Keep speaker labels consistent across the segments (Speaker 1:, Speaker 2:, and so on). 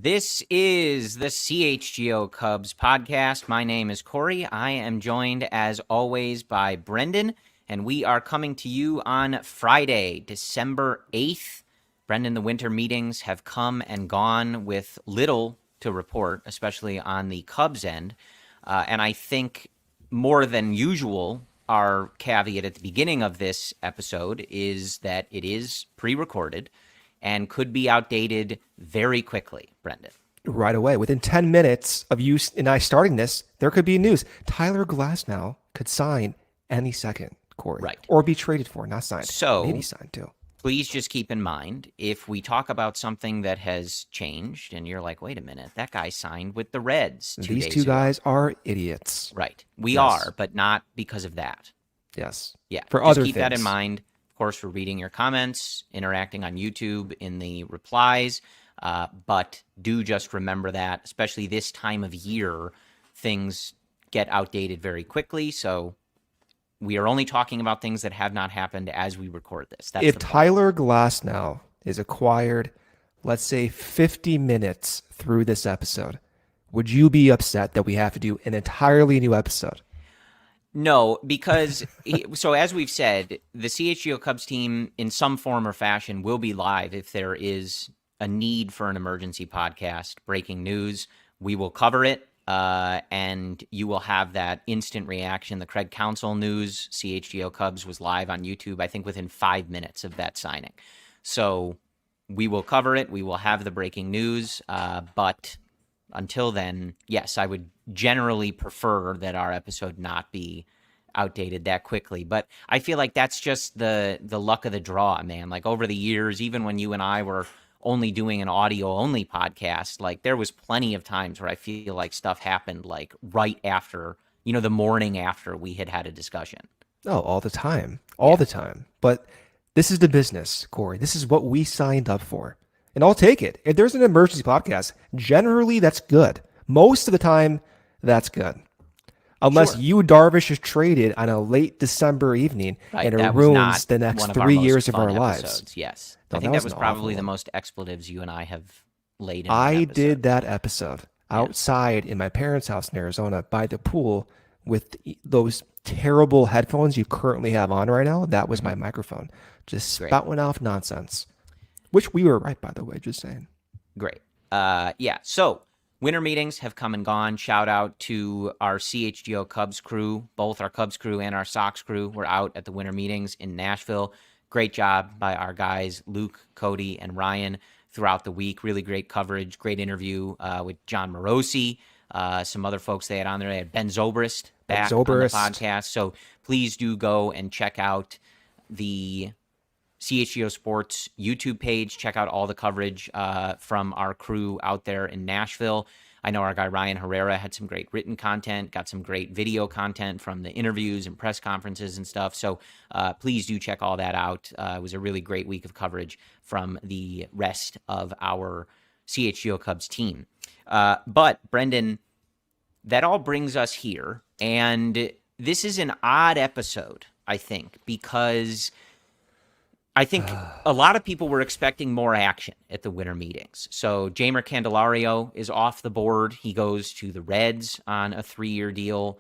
Speaker 1: This is the CHGO Cubs Podcast. My name is Corey. I am joined, as always, by Brendan, and we are coming to you on Friday, December 8th. Brendan, the winter meetings have come and gone with little to report, especially on the Cubs end. And I think more than usual, our caveat at the beginning of this episode is that it is pre-recorded and could be outdated very quickly, Brendan.
Speaker 2: Right away. Within 10 minutes of you and I starting this, there could be news. Tyler Glasnow could sign any second, Corey.
Speaker 1: Right.
Speaker 2: Or be traded for, not signed.
Speaker 1: So,
Speaker 2: maybe signed too.
Speaker 1: Please just keep in mind, if we talk about something that has changed and you're like, wait a minute, that guy signed with the Reds 2 days ago.
Speaker 2: These two guys are idiots.
Speaker 1: Right. We are, but not because of that.
Speaker 2: Yes.
Speaker 1: Yeah.
Speaker 2: For
Speaker 1: just
Speaker 2: other
Speaker 1: keep
Speaker 2: things.
Speaker 1: that in mind. Of course, we're reading your comments, interacting on YouTube in the replies, but do just remember that, especially this time of year, things get outdated very quickly. So we are only talking about things that have not happened as we record this. That's
Speaker 2: if Tyler Glasnow is acquired, let's say 50 minutes through this episode, would you be upset that we have to do an entirely new episode?
Speaker 1: No, because, so as we've said, the CHGO Cubs team in some form or fashion will be live if there is a need for an emergency podcast, breaking news. We will cover it, and you will have that instant reaction. The Craig Counsell news, CHGO Cubs was live on YouTube, I think within 5 minutes of that signing. So we will cover it. We will have the breaking news, but until then, yes, I would generally prefer that our episode not be outdated that quickly. But I feel like that's just the luck of the draw, man. Like over the years, even when you and I were only doing an audio-only podcast, like there was plenty of times where I feel like stuff happened like right after, the morning after we had a discussion.
Speaker 2: Oh, all the time. All the time. But this is the business, Corey. This is what we signed up for. And I'll take it. If there's an emergency podcast, generally that's good. Most of the time, that's good. Unless you Darvish is traded on a late December evening and it ruins the next 3 years of our lives.
Speaker 1: Yes.
Speaker 2: No,
Speaker 1: I think that was probably the most expletives you and I have laid in
Speaker 2: I did that episode outside in my parents' house in Arizona by the pool with those terrible headphones you currently have on right now. That was my microphone. Just spouting off nonsense. Which we were right, by the way, just saying.
Speaker 1: Great. So winter meetings have come and gone. Shout out to our CHGO Cubs crew. Both our Cubs crew and our Sox crew were out at the winter meetings in Nashville. Great job by our guys, Luke, Cody, and Ryan throughout the week. Really great coverage. Great interview with John Morosi. Some other folks they had on there. They had Ben Zobrist back on the podcast. So please do go and check out the CHGO Sports YouTube page. Check out all the coverage from our crew out there in Nashville. I know our guy Ryan Herrera had some great written content, got some great video content from the interviews and press conferences and stuff. So please do check all that out. It was a really great week of coverage from the rest of our CHGO Cubs team. But Brendan, that all brings us here. And this is an odd episode, I think, because I think a lot of people were expecting more action at the winter meetings. So Jeimer Candelario is off the board. He goes to the Reds on a 3-year deal.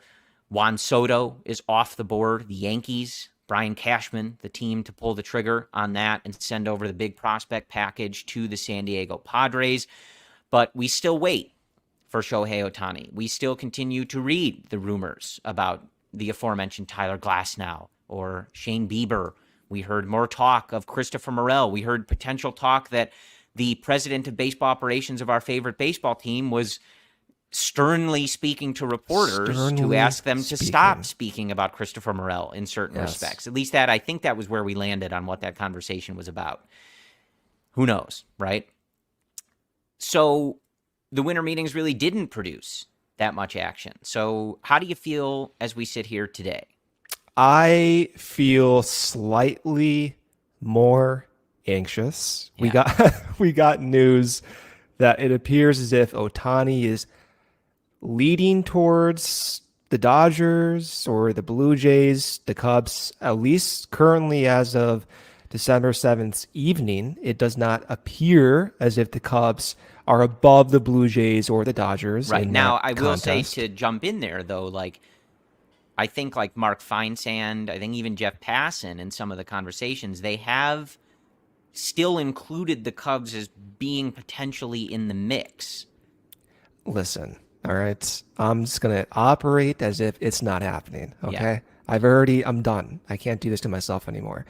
Speaker 1: Juan Soto is off the board. The Yankees, Brian Cashman, the team to pull the trigger on that and send over the big prospect package to the San Diego Padres. But we still wait for Shohei Ohtani. We still continue to read the rumors about the aforementioned Tyler Glasnow or Shane Bieber. We heard more talk of Christopher Morel. We heard potential talk that the president of baseball operations of our favorite baseball team was sternly speaking to reporters to ask them to stop speaking about Christopher Morel in certain respects. At least I think that was where we landed on what that conversation was about. Who knows, right? So the winter meetings really didn't produce that much action. So how do you feel as we sit here today?
Speaker 2: I feel slightly more anxious. We
Speaker 1: Yeah.
Speaker 2: got we got news that it appears as if Ohtani is leading towards the Dodgers or the Blue Jays, the Cubs, at least currently as of December 7th evening. It does not appear as if the Cubs are above the Blue Jays or the Dodgers
Speaker 1: Right.
Speaker 2: in
Speaker 1: Now,
Speaker 2: that
Speaker 1: I will say,
Speaker 2: contest.
Speaker 1: to jump in there, though, like, I think like Mark Feinsand, I think even Jeff Passan in some of the conversations, they have still included the Cubs as being potentially in the mix.
Speaker 2: Listen, all right. I'm just gonna operate as if it's not happening.
Speaker 1: Yeah.
Speaker 2: Okay. I'm done. I can't do this to myself anymore.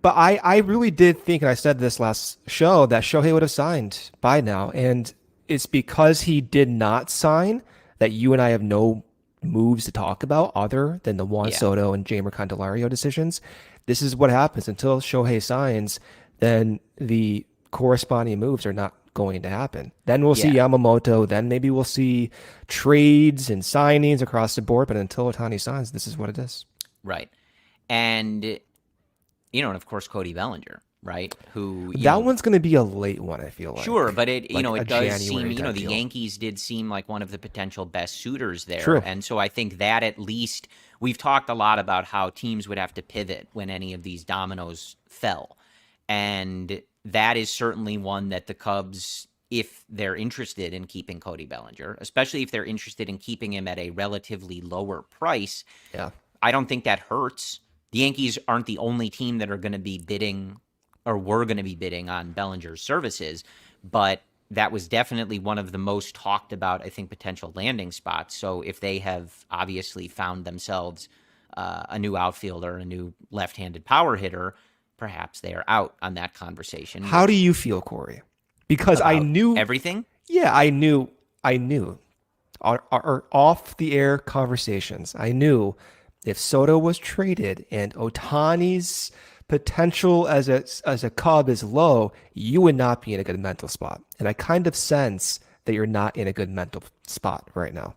Speaker 2: But I really did think, and I said this last show, that Shohei would have signed by now. And it's because he did not sign that you and I have no moves to talk about other than the Juan
Speaker 1: Yeah.
Speaker 2: Soto and Jeimer Candelario decisions. This is what happens until Shohei signs, then the corresponding moves are not going to happen. Then we'll see
Speaker 1: Yeah.
Speaker 2: Yamamoto. Then maybe we'll see trades and signings across the board. But until Ohtani signs, this is what it is.
Speaker 1: Right. And, you know, and of course, Cody Bellinger, right? Who, you
Speaker 2: That
Speaker 1: know,
Speaker 2: one's going to be a late one, I feel like.
Speaker 1: sure, but it, you
Speaker 2: Like
Speaker 1: know,
Speaker 2: a
Speaker 1: it does
Speaker 2: January
Speaker 1: seem, you know,
Speaker 2: type
Speaker 1: the
Speaker 2: deal.
Speaker 1: Yankees did seem like one of the potential best suitors there.
Speaker 2: True.
Speaker 1: And so I think that at least we've talked a lot about how teams would have to pivot when any of these dominoes fell. And that is certainly one that the Cubs, if they're interested in keeping Cody Bellinger, especially if they're interested in keeping him at a relatively lower price,
Speaker 2: Yeah.
Speaker 1: I don't think that hurts. The Yankees aren't the only team that are going to be bidding or were going to be bidding on Bellinger's services, but that was definitely one of the most talked about, I think, potential landing spots. So if they have obviously found themselves a new outfielder, a new left-handed power hitter, perhaps they are out on that conversation.
Speaker 2: How do you feel, Corey? Because I
Speaker 1: about
Speaker 2: knew
Speaker 1: everything.
Speaker 2: Yeah, I knew. Our off the air conversations. I knew if Soto was traded and Otani's potential as a Cub is low, you would not be in a good mental spot. And I kind of sense that you're not in a good mental spot right now.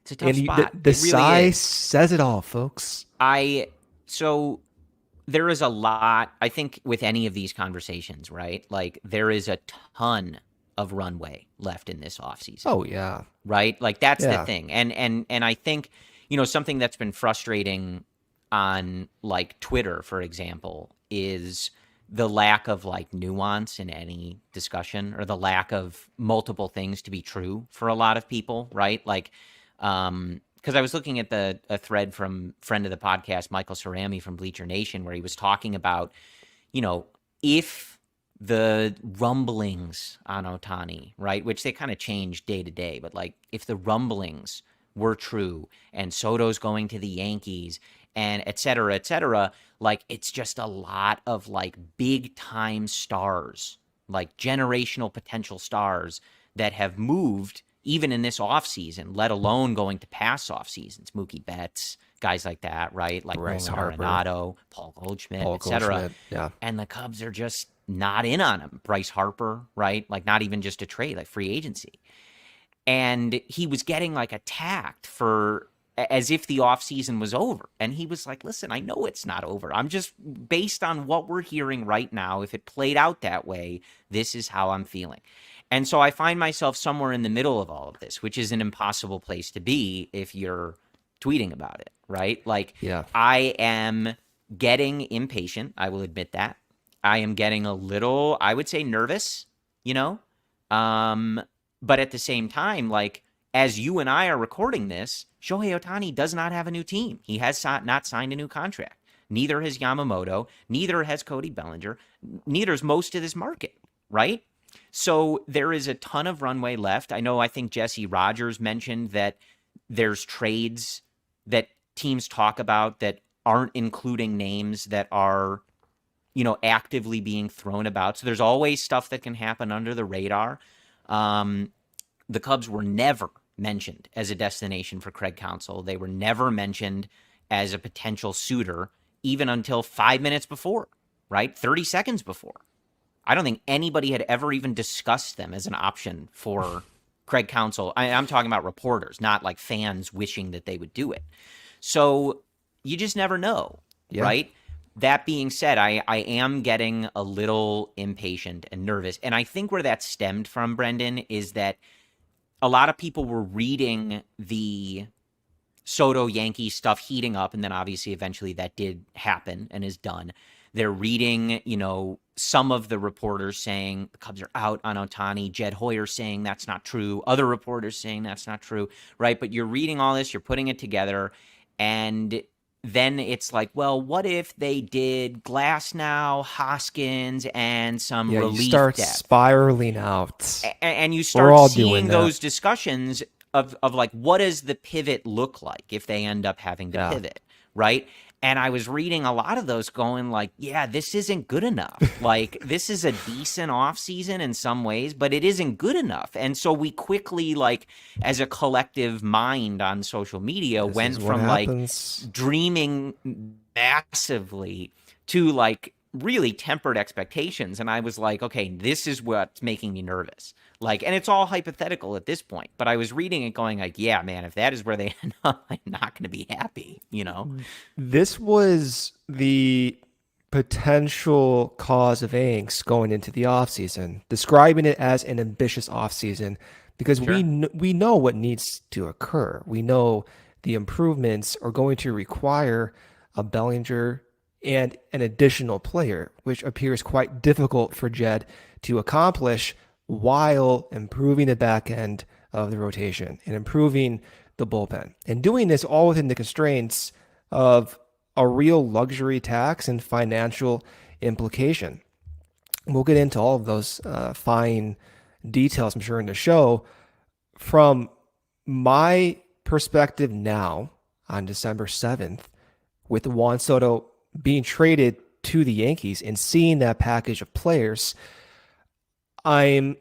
Speaker 1: It's a tough
Speaker 2: And
Speaker 1: spot.
Speaker 2: the
Speaker 1: It really
Speaker 2: size
Speaker 1: is.
Speaker 2: says it all, folks.
Speaker 1: So there is a lot, I think, with any of these conversations, right? Like, there is a ton of runway left in this offseason.
Speaker 2: Oh yeah.
Speaker 1: Right? Like, that's the
Speaker 2: Yeah.
Speaker 1: thing. And I think, you know, something that's been frustrating on like Twitter, for example, is the lack of like nuance in any discussion, or the lack of multiple things to be true for a lot of people, right? Like, because I was looking at a thread from friend of the podcast, Michael Cerami from Bleacher Nation, where he was talking about, you know, if the rumblings on Ohtani, right, which they kind of change day to day, but like if the rumblings were true and Soto's going to the Yankees and et cetera, like it's just a lot of like big time stars, like generational potential stars that have moved even in this offseason, let alone going to past off seasons. Mookie Betts, guys like that, right? Like
Speaker 2: Bryce
Speaker 1: Nolan
Speaker 2: Harper.
Speaker 1: Arenado, Paul Goldschmidt,
Speaker 2: Paul
Speaker 1: et cetera.
Speaker 2: Goldschmidt, yeah.
Speaker 1: And the Cubs are just not in on him. Bryce Harper, right? Like not even just a trade, like free agency. And he was getting like attacked for as if the offseason was over. And he was like, listen, I know it's not over. I'm just based on what we're hearing right now. If it played out that way, this is how I'm feeling. And so I find myself somewhere in the middle of all of this, which is an impossible place to be if you're tweeting about it, right? Like,
Speaker 2: Yeah.
Speaker 1: I am getting impatient. I will admit that. I am getting a little, I would say, nervous, you know? But at the same time, like, as you and I are recording this, Shohei Ohtani does not have a new team. He has not signed a new contract. Neither has Yamamoto. Neither has Cody Bellinger. Neither is most of this market, right? So there is a ton of runway left. I think Jesse Rogers mentioned that there's trades that teams talk about that aren't including names that are, you know, actively being thrown about. So there's always stuff that can happen under the radar. The Cubs were never mentioned as a destination for Craig Counsell. They were never mentioned as a potential suitor, even until 5 minutes before, right? 30 seconds before. I don't think anybody had ever even discussed them as an option for Craig Counsell. I'm talking about reporters, not like fans wishing that they would do it. So you just never know, right? That being said, I am getting a little impatient and nervous. And I think where that stemmed from, Brendan, is that a lot of people were reading the Soto Yankee stuff heating up, and then obviously eventually that did happen and is done. They're reading, some of the reporters saying the Cubs are out on Ohtani, Jed Hoyer saying that's not true, other reporters saying that's not true, right? But you're reading all this, you're putting it together, and then it's like, well, what if they did Glasnow, Hoskins, and some relief
Speaker 2: you start
Speaker 1: depth?
Speaker 2: Spiraling out.
Speaker 1: And you
Speaker 2: We're
Speaker 1: start
Speaker 2: all
Speaker 1: seeing
Speaker 2: doing that.
Speaker 1: those discussions of like, what does the pivot look like if they end up having to pivot, right? And I was reading a lot of those going like, yeah, this isn't good enough. Like, this is a decent offseason in some ways, but it isn't good enough. And so we quickly, like, as a collective mind on social media, went from like dreaming massively to like really tempered expectations. And I was like, okay, this is what's making me nervous. Like, and it's all hypothetical at this point, but I was reading it going like, yeah, man, if that is where they end up, I'm not going to be happy,
Speaker 2: This was the potential cause of angst going into the offseason, describing it as an ambitious offseason because we know what needs to occur. We know the improvements are going to require a Bellinger and an additional player, which appears quite difficult for Jed to accomplish while improving the back end of the rotation and improving the bullpen. And doing this all within the constraints of a real luxury tax and financial implication. We'll get into all of those fine details, I'm sure, in the show. From my perspective now, on December 7th, with Juan Soto being traded to the Yankees and seeing that package of players, I'm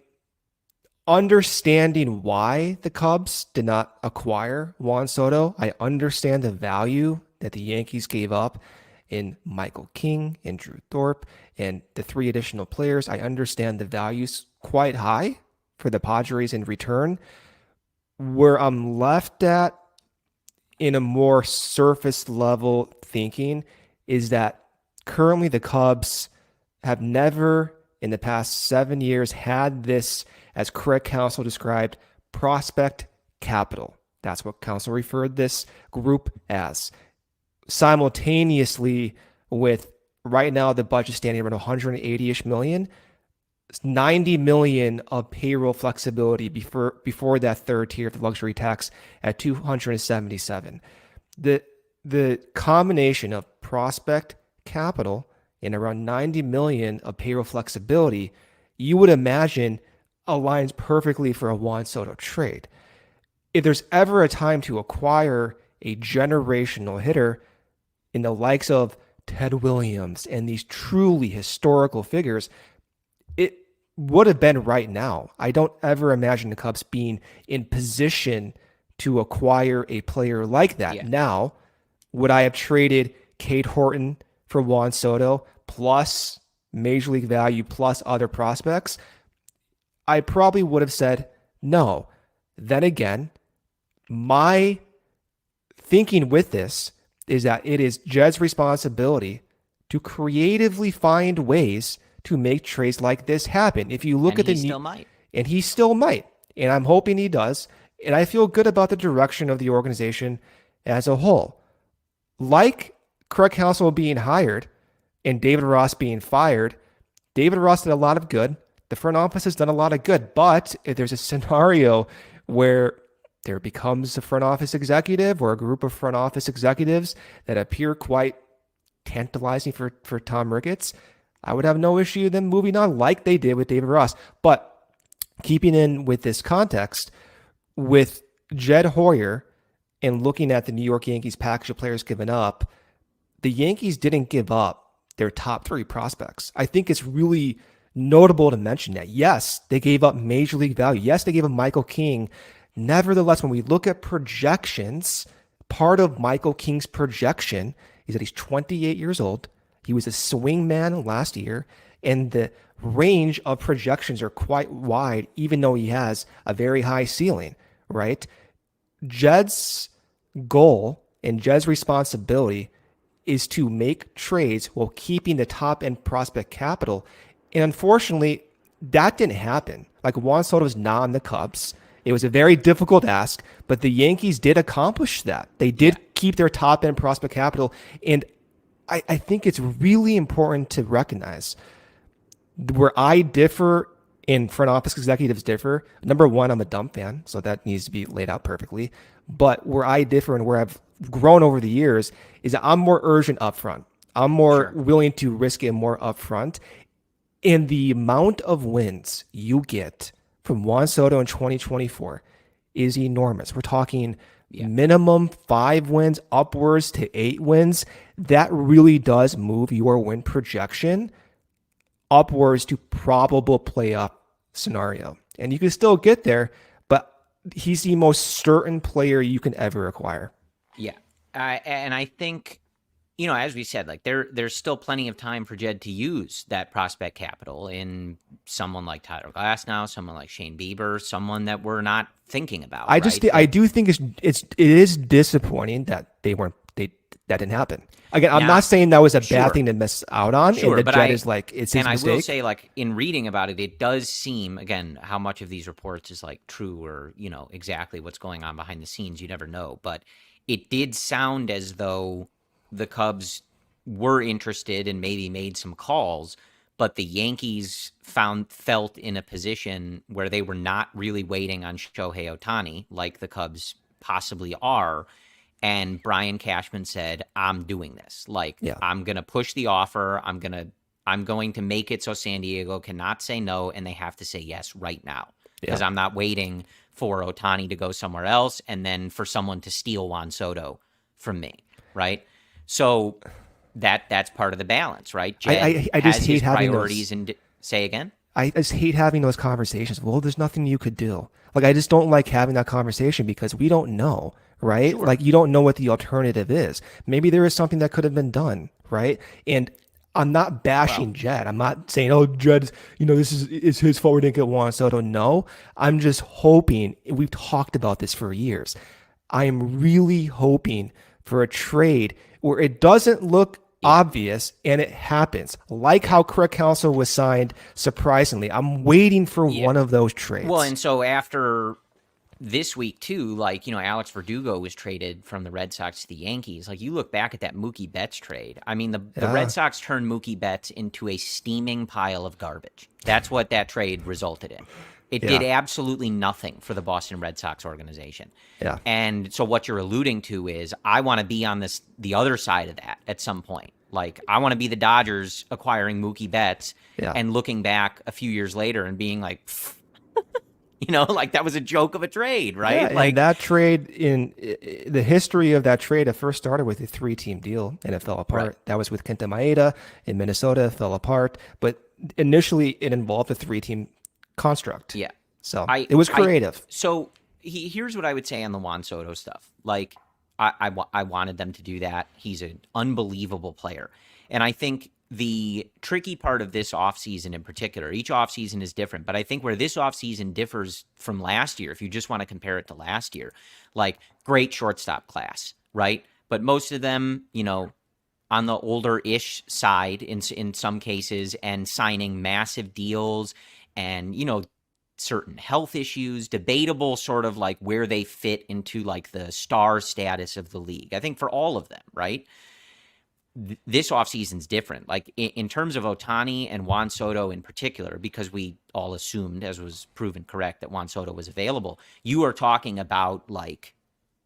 Speaker 2: understanding why the Cubs did not acquire Juan Soto. I understand the value that the Yankees gave up in Michael King and Drew Thorpe and the 3 additional players. I understand the value's quite high for the Padres in return. Where I'm left at in a more surface level thinking is that currently the Cubs have never in the past 7 years had this, as Craig Counsell described, prospect capital. That's what Counsell referred this group as. Simultaneously with right now the budget standing around 180-ish million, 90 million of payroll flexibility before that third tier of the luxury tax at 277. The combination of prospect capital and around 90 million of payroll flexibility, you would imagine aligns perfectly for a Juan Soto trade. If there's ever a time to acquire a generational hitter in the likes of Ted Williams and these truly historical figures, it would have been right now. I don't ever imagine the Cubs being in position to acquire a player like that. Now, would I have traded Cade Horton for Juan Soto plus major league value plus other prospects? I probably would have said no. Then again, my thinking with this is that it is Jed's responsibility to creatively find ways to make trades like this happen. If you look at the
Speaker 1: still might.
Speaker 2: And he still might. And I'm hoping he does. And I feel good about the direction of the organization as a whole. Like Craig Counsell being hired and David Ross being fired, David Ross did a lot of good. The front office has done a lot of good. But if there's a scenario where there becomes a front office executive or a group of front office executives that appear quite tantalizing for Tom Ricketts, I would have no issue them moving on like they did with David Ross. But keeping in with this context, with Jed Hoyer and looking at the New York Yankees package of players given up, the Yankees didn't give up their top 3 prospects. I think it's really notable to mention that. Yes, they gave up major league value. Yes, they gave up Michael King. Nevertheless, when we look at projections, part of Michael King's projection is that he's 28 years old. He was a swing man last year. And the range of projections are quite wide, even though he has a very high ceiling, right? Jed's goal and Jed's responsibility is to make trades while keeping the top end prospect capital. And unfortunately, that didn't happen. Like Juan Soto was not on the Cubs. It was a very difficult ask, but the Yankees did accomplish that. They did keep their top end prospect capital. And I think it's really important to recognize where I differ and front office executives differ. Number one, I'm a dumb fan, so that needs to be laid out perfectly. But where I differ and where I've grown over the years is that I'm more urgent upfront. I'm more willing to risk it more upfront. And the amount of wins you get from Juan Soto in 2024 is enormous. We're talking minimum 5 wins, upwards to 8 wins. That really does move your win projection upwards to probable playoff scenario. And you can still get there, but he's the most certain player you can ever acquire.
Speaker 1: Yeah. And I think, as we said, like there's still plenty of time for Jed to use that prospect capital in someone like Tyler Glasnow, someone like Shane Bieber, someone that we're not thinking about.
Speaker 2: I do think it is disappointing that that didn't happen. Again, I'm not saying that was a bad thing to miss out on. And the Jed is like, it's his mistake.
Speaker 1: And I will say, like, in reading about it, it does seem, again, how much of these reports is like true or, exactly what's going on behind the scenes. You never know. But it did sound as though the Cubs were interested and maybe made some calls, but the Yankees felt in a position where they were not really waiting on Shohei Ohtani like the Cubs possibly are. And Brian Cashman said, I'm doing this. I'm going to push the offer. I'm going to make it so San Diego cannot say no, and they have to say yes right now. Because I'm not waiting for Ohtani to go somewhere else and then for someone to steal Juan Soto from me, right? So that's part of the balance, right? Jed
Speaker 2: I just
Speaker 1: has
Speaker 2: hate
Speaker 1: his
Speaker 2: having
Speaker 1: priorities say again?
Speaker 2: I just hate having those conversations. Well, there's nothing you could do. Like, I just don't like having that conversation because we don't know, right?
Speaker 1: Sure.
Speaker 2: Like, you don't know what the alternative is. Maybe there is something that could have been done, right? And I'm not bashing Jed. I'm not saying, oh, Jed's, this is his fault we didn't get Juan Soto. No, I'm just hoping, we've talked about this for years. I am really hoping for a trade where it doesn't look obvious and it happens, like how Craig Counsell was signed surprisingly. I'm waiting for one of those trades.
Speaker 1: Well, and so after this week too, Alex Verdugo was traded from the Red Sox to the Yankees. Like, you look back at that Mookie Betts trade. I mean, the Red Sox turned Mookie Betts into a steaming pile of garbage. That's what that trade resulted in. It did absolutely nothing for the Boston Red Sox organization.
Speaker 2: Yeah.
Speaker 1: And so what you're alluding to is I want to be on the other side of that at some point. Like, I want to be the Dodgers acquiring Mookie Betts and looking back a few years later and being like, like that was a joke of a trade, right?
Speaker 2: Yeah, and that trade, in the history of that trade, it first started with a 3-team deal and it fell apart. Right. That was with Kenta Maeda in Minnesota. It fell apart. But initially it involved a 3-team construct.
Speaker 1: Yeah.
Speaker 2: So it was creative.
Speaker 1: Here's what I would say on the Juan Soto stuff. Like, I wanted them to do that. He's an unbelievable player. And I think the tricky part of this offseason in particular, each offseason is different, but I think where this offseason differs from last year, if you just want to compare it to last year, like, great shortstop class, right? But most of them, on the older-ish side in some cases, and signing massive deals and, certain health issues, debatable sort of like where they fit into like the star status of the league. I think for all of them, right? This offseason's different. Like, in terms of Ohtani and Juan Soto in particular, because we all assumed, as was proven correct, that Juan Soto was available, you are talking about like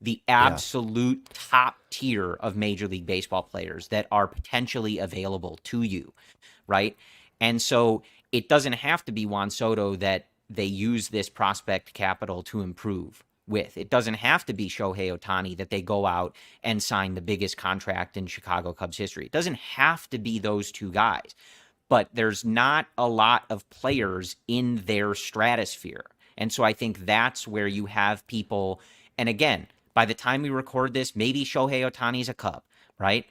Speaker 1: the absolute top tier of Major League Baseball players that are potentially available to you, right? And so it doesn't have to be Juan Soto that they use this prospect capital to improve with. It doesn't have to be Shohei Ohtani that they go out and sign the biggest contract in Chicago Cubs history. It doesn't have to be those two guys. But there's not a lot of players in their stratosphere. And so I think that's where you have people, and again, by the time we record this, maybe Shohei Ohtani's a Cub, right?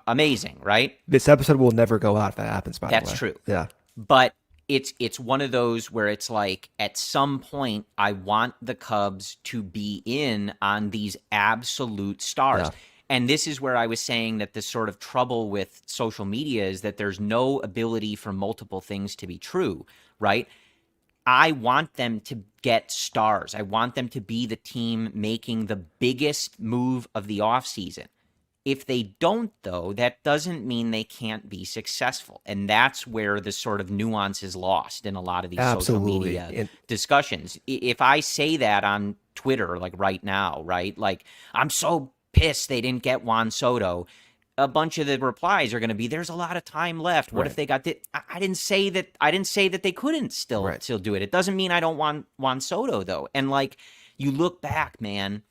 Speaker 1: amazing, right?
Speaker 2: This episode will never go out if that happens, by the way.
Speaker 1: That's true.
Speaker 2: Yeah.
Speaker 1: But it's one of those where it's like at some point I want the Cubs to be in on these absolute stars.
Speaker 2: Yeah.
Speaker 1: And this is where I was saying that the sort of trouble with social media is that there's no ability for multiple things to be true, right? I want them to get stars. I want them to be the team making the biggest move of the offseason. If they don't, though, that doesn't mean they can't be successful. And that's where the sort of nuance is lost in a lot of these social media discussions. If I say that on Twitter, like right now, right? Like, I'm so pissed they didn't get Juan Soto. A bunch of the replies are going to be, there's a lot of time left. What if they got it? I didn't say that. I didn't say that they couldn't still do it. It doesn't mean I don't want Juan Soto, though. And like, you look back, man,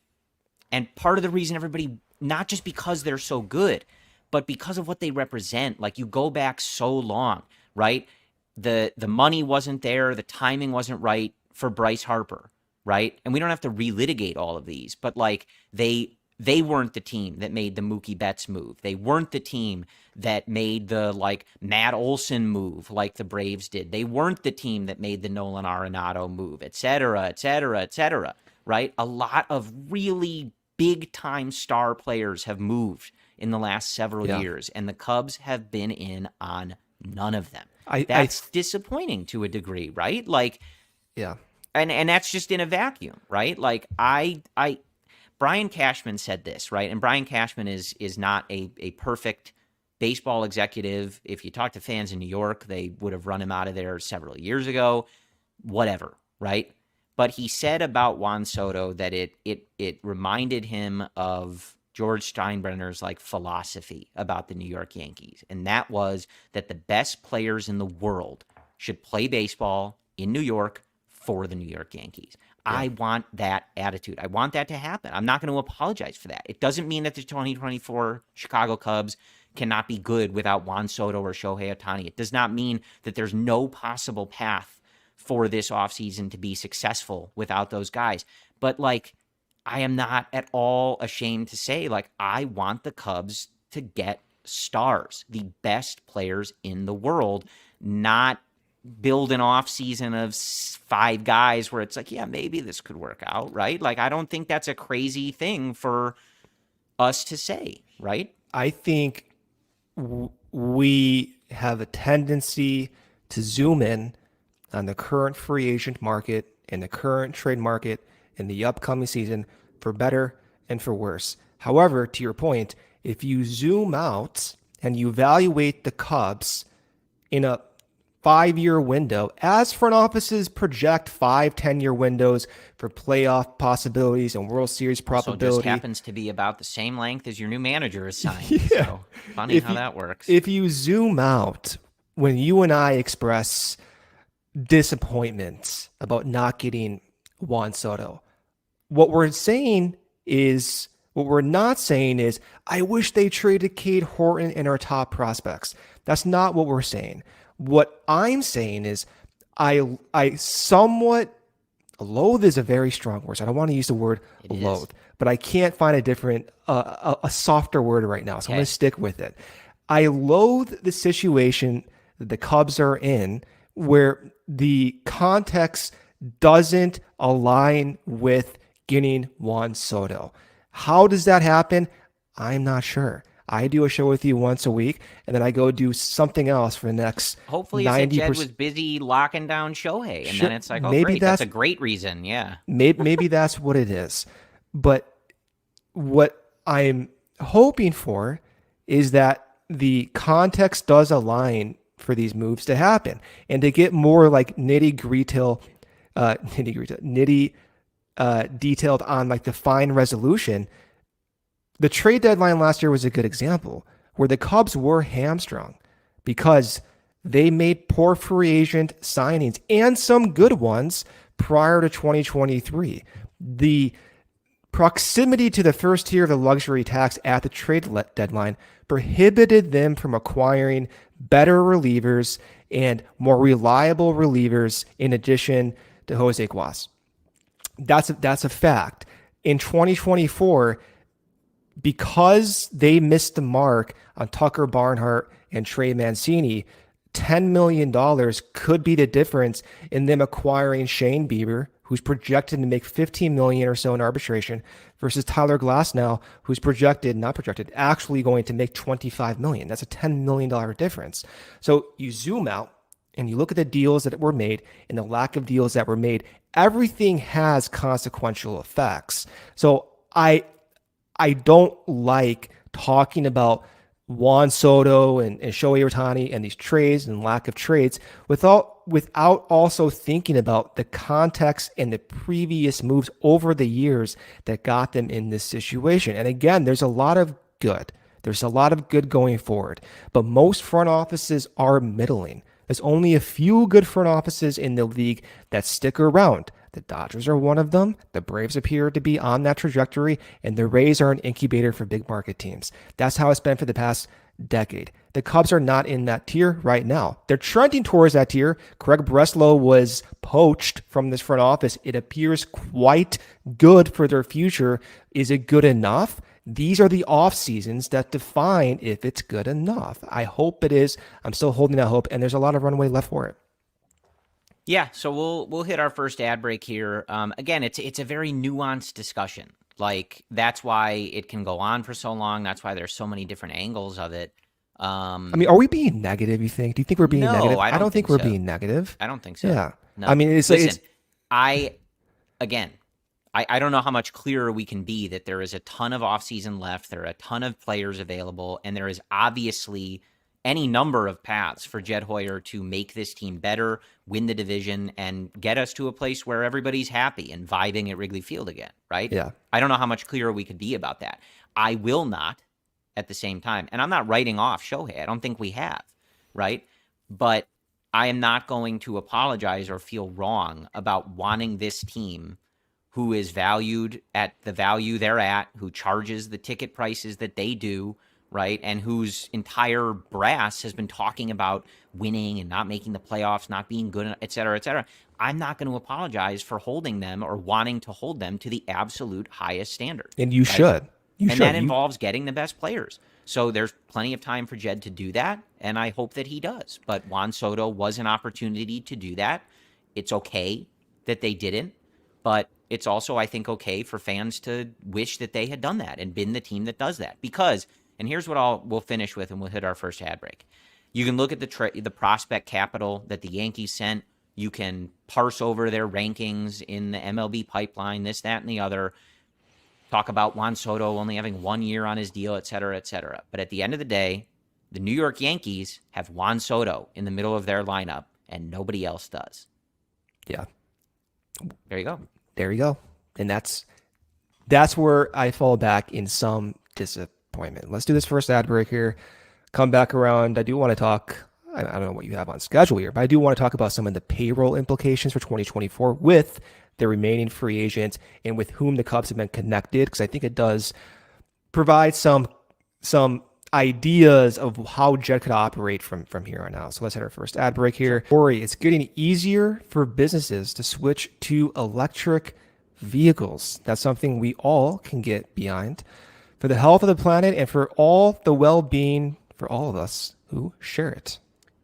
Speaker 1: and part of the reason everybody, not just because they're so good, but because of what they represent. Like, you go back so long, right? The money wasn't there. The timing wasn't right for Bryce Harper, right? And we don't have to relitigate all of these, but like they weren't the team that made the Mookie Betts move. They weren't the team that made the like Matt Olson move like the Braves did. They weren't the team that made the Nolan Arenado move, et cetera, et cetera, et cetera, right? A lot of really big-time star players have moved in the last several years, and the Cubs have been in on none of them. That's disappointing to a degree, right? Like, and that's just in a vacuum, right? Like, Brian Cashman said this, right? And Brian Cashman is not a perfect baseball executive. If you talk to fans in New York, they would have run him out of there several years ago, whatever, right? But he said about Juan Soto that it reminded him of George Steinbrenner's like philosophy about the New York Yankees. And that was that the best players in the world should play baseball in New York for the New York Yankees. I want that attitude. I want that to happen. I'm not going to apologize for that. It doesn't mean that the 2024 Chicago Cubs cannot be good without Juan Soto or Shohei Ohtani. It does not mean that there's no possible path for this offseason to be successful without those guys. But like, I am not at all ashamed to say, like, I want the Cubs to get stars, the best players in the world, not build an off season of 5 guys where it's like, yeah, maybe this could work out, right? Like, I don't think that's a crazy thing for us to say, right?
Speaker 2: I think we have a tendency to zoom in on the current free agent market and the current trade market in the upcoming season for better and for worse. However, to your point, if you zoom out and you evaluate the Cubs in a 5-year window, as front offices project 5-10-year windows for playoff possibilities and World Series probability.
Speaker 1: Also just happens to be about the same length as your new manager is signed. So funny how that works.
Speaker 2: If you zoom out, when you and I express disappointment about not getting Juan Soto, what we're not saying is, I wish they traded Cade Horton and our top prospects. That's not what we're saying. What I'm saying is I somewhat, loathe is a very strong word. So I don't want to use the word loathe, but I can't find a different, a softer word right now. So I'm going to stick with it. I loathe the situation that the Cubs are in where the context doesn't align with getting Juan Soto. How does that happen? I'm not sure. I do a show with you once a week, and then I go do something else for the next 90%.
Speaker 1: Hopefully Jed was busy locking down Shohei, and then it's like, oh, great, that's a great reason, yeah.
Speaker 2: Maybe that's what it is. But what I'm hoping for is that the context does align for these moves to happen, and to get more like detailed on like the fine resolution. The trade deadline last year was a good example where the Cubs were hamstrung because they made poor free agent signings and some good ones prior to 2023. The proximity to the first tier of the luxury tax at the trade deadline prohibited them from acquiring better relievers and more reliable relievers in addition to Jose Guas. That's a fact. In 2024, because they missed the mark on Tucker Barnhart and Trey Mancini, $10 million could be the difference in them acquiring Shane Bieber, who's projected to make $15 million or so in arbitration, versus Tyler Glasnow, who's actually going to make $25 million. That's a $10 million difference. So you zoom out and you look at the deals that were made and the lack of deals that were made. Everything has consequential effects. So I don't like talking about Juan Soto and Shohei Ohtani and these trades and lack of trades without also thinking about the context and the previous moves over the years that got them in this situation. And again, there's a lot of good. There's a lot of good going forward, but most front offices are middling. There's only a few good front offices in the league that stick around. The Dodgers are one of them. The Braves appear to be on that trajectory, and the Rays are an incubator for big market teams. That's how it's been for the past decade. The Cubs are not in that tier right now. They're trending towards that tier. Craig Breslow was poached from this front office. It appears quite good for their future. Is it good enough? These are the off seasons that define if it's good enough. I hope it is. I'm still holding that hope, and there's a lot of runway left for it.
Speaker 1: Yeah, so we'll hit our first ad break here. Again, it's a very nuanced discussion. Like, that's why it can go on for so long. That's why there's so many different angles of it.
Speaker 2: I mean, are we being negative, you think? Do you think we're being negative?
Speaker 1: I don't think
Speaker 2: we're
Speaker 1: so.
Speaker 2: being negative.
Speaker 1: I don't think so.
Speaker 2: Yeah.
Speaker 1: No.
Speaker 2: I mean,
Speaker 1: Listen, I don't know how much clearer we can be that there is a ton of offseason left. There are a ton of players available, and there is obviously any number of paths for Jed Hoyer to make this team better, win the division, and get us to a place where everybody's happy and vibing at Wrigley Field again, right?
Speaker 2: Yeah.
Speaker 1: I don't know how much clearer we could be about that. I will not at the same time. And I'm not writing off Shohei. I don't think we have, right? But I am not going to apologize or feel wrong about wanting this team who is valued at the value they're at, who charges the ticket prices that they do, right? And whose entire brass has been talking about winning and not making the playoffs, not being good, et cetera, et cetera. I'm not going to apologize for holding them or wanting to hold them to the absolute highest standard.
Speaker 2: And you should.
Speaker 1: That involves getting the best players. So there's plenty of time for Jed to do that, and I hope that he does. But Juan Soto was an opportunity to do that. It's okay that they didn't, but it's also, I think, okay for fans to wish that they had done that and been the team that does that. Because, and here's what we'll finish with, and we'll hit our first ad break. You can look at the prospect capital that the Yankees sent. You can parse over their rankings in the MLB pipeline, this, that, and the other. Talk about Juan Soto only having 1 year on his deal, et cetera, et cetera. But at the end of the day, the New York Yankees have Juan Soto in the middle of their lineup, and nobody else does.
Speaker 2: Yeah.
Speaker 1: There you go.
Speaker 2: There you go. And that's where I fall back in some disappointment. Let's do this first ad break here. Come back around. I do want to talk, I don't know what you have on schedule here, but I do want to talk about some of the payroll implications for 2024 with the remaining free agents and with whom the Cubs have been connected, because I think it does provide some ideas of how Jed could operate from here on out. So let's hit our first ad break here. Corey, it's getting easier for businesses to switch to electric vehicles. That's something we all can get behind for the health of the planet and for all the well-being for all of us who share it.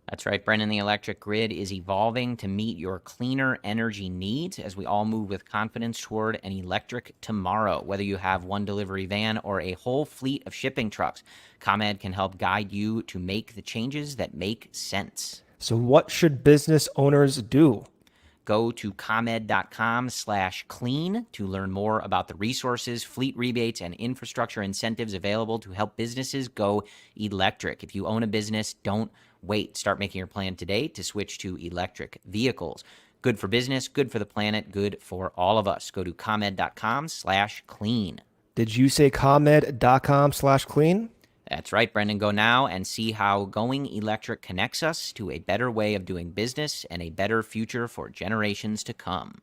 Speaker 1: That's right, Brendan. The electric grid is evolving to meet your cleaner energy needs as we all move with confidence toward an electric tomorrow. Whether you have one delivery van or a whole fleet of shipping trucks, ComEd can help guide you to make the changes that make sense.
Speaker 2: So what should business owners do?
Speaker 1: Go to ComEd.com/clean to learn more about the resources, fleet rebates, and infrastructure incentives available to help businesses go electric. If you own a business, don't wait. Start making your plan today to switch to electric vehicles. Good for business, good for the planet, good for all of us. Go to ComEd.com/clean.
Speaker 2: Did you say ComEd.com/clean?
Speaker 1: That's right, Brendan. Go now and see how going electric connects us to a better way of doing business and a better future for generations to come.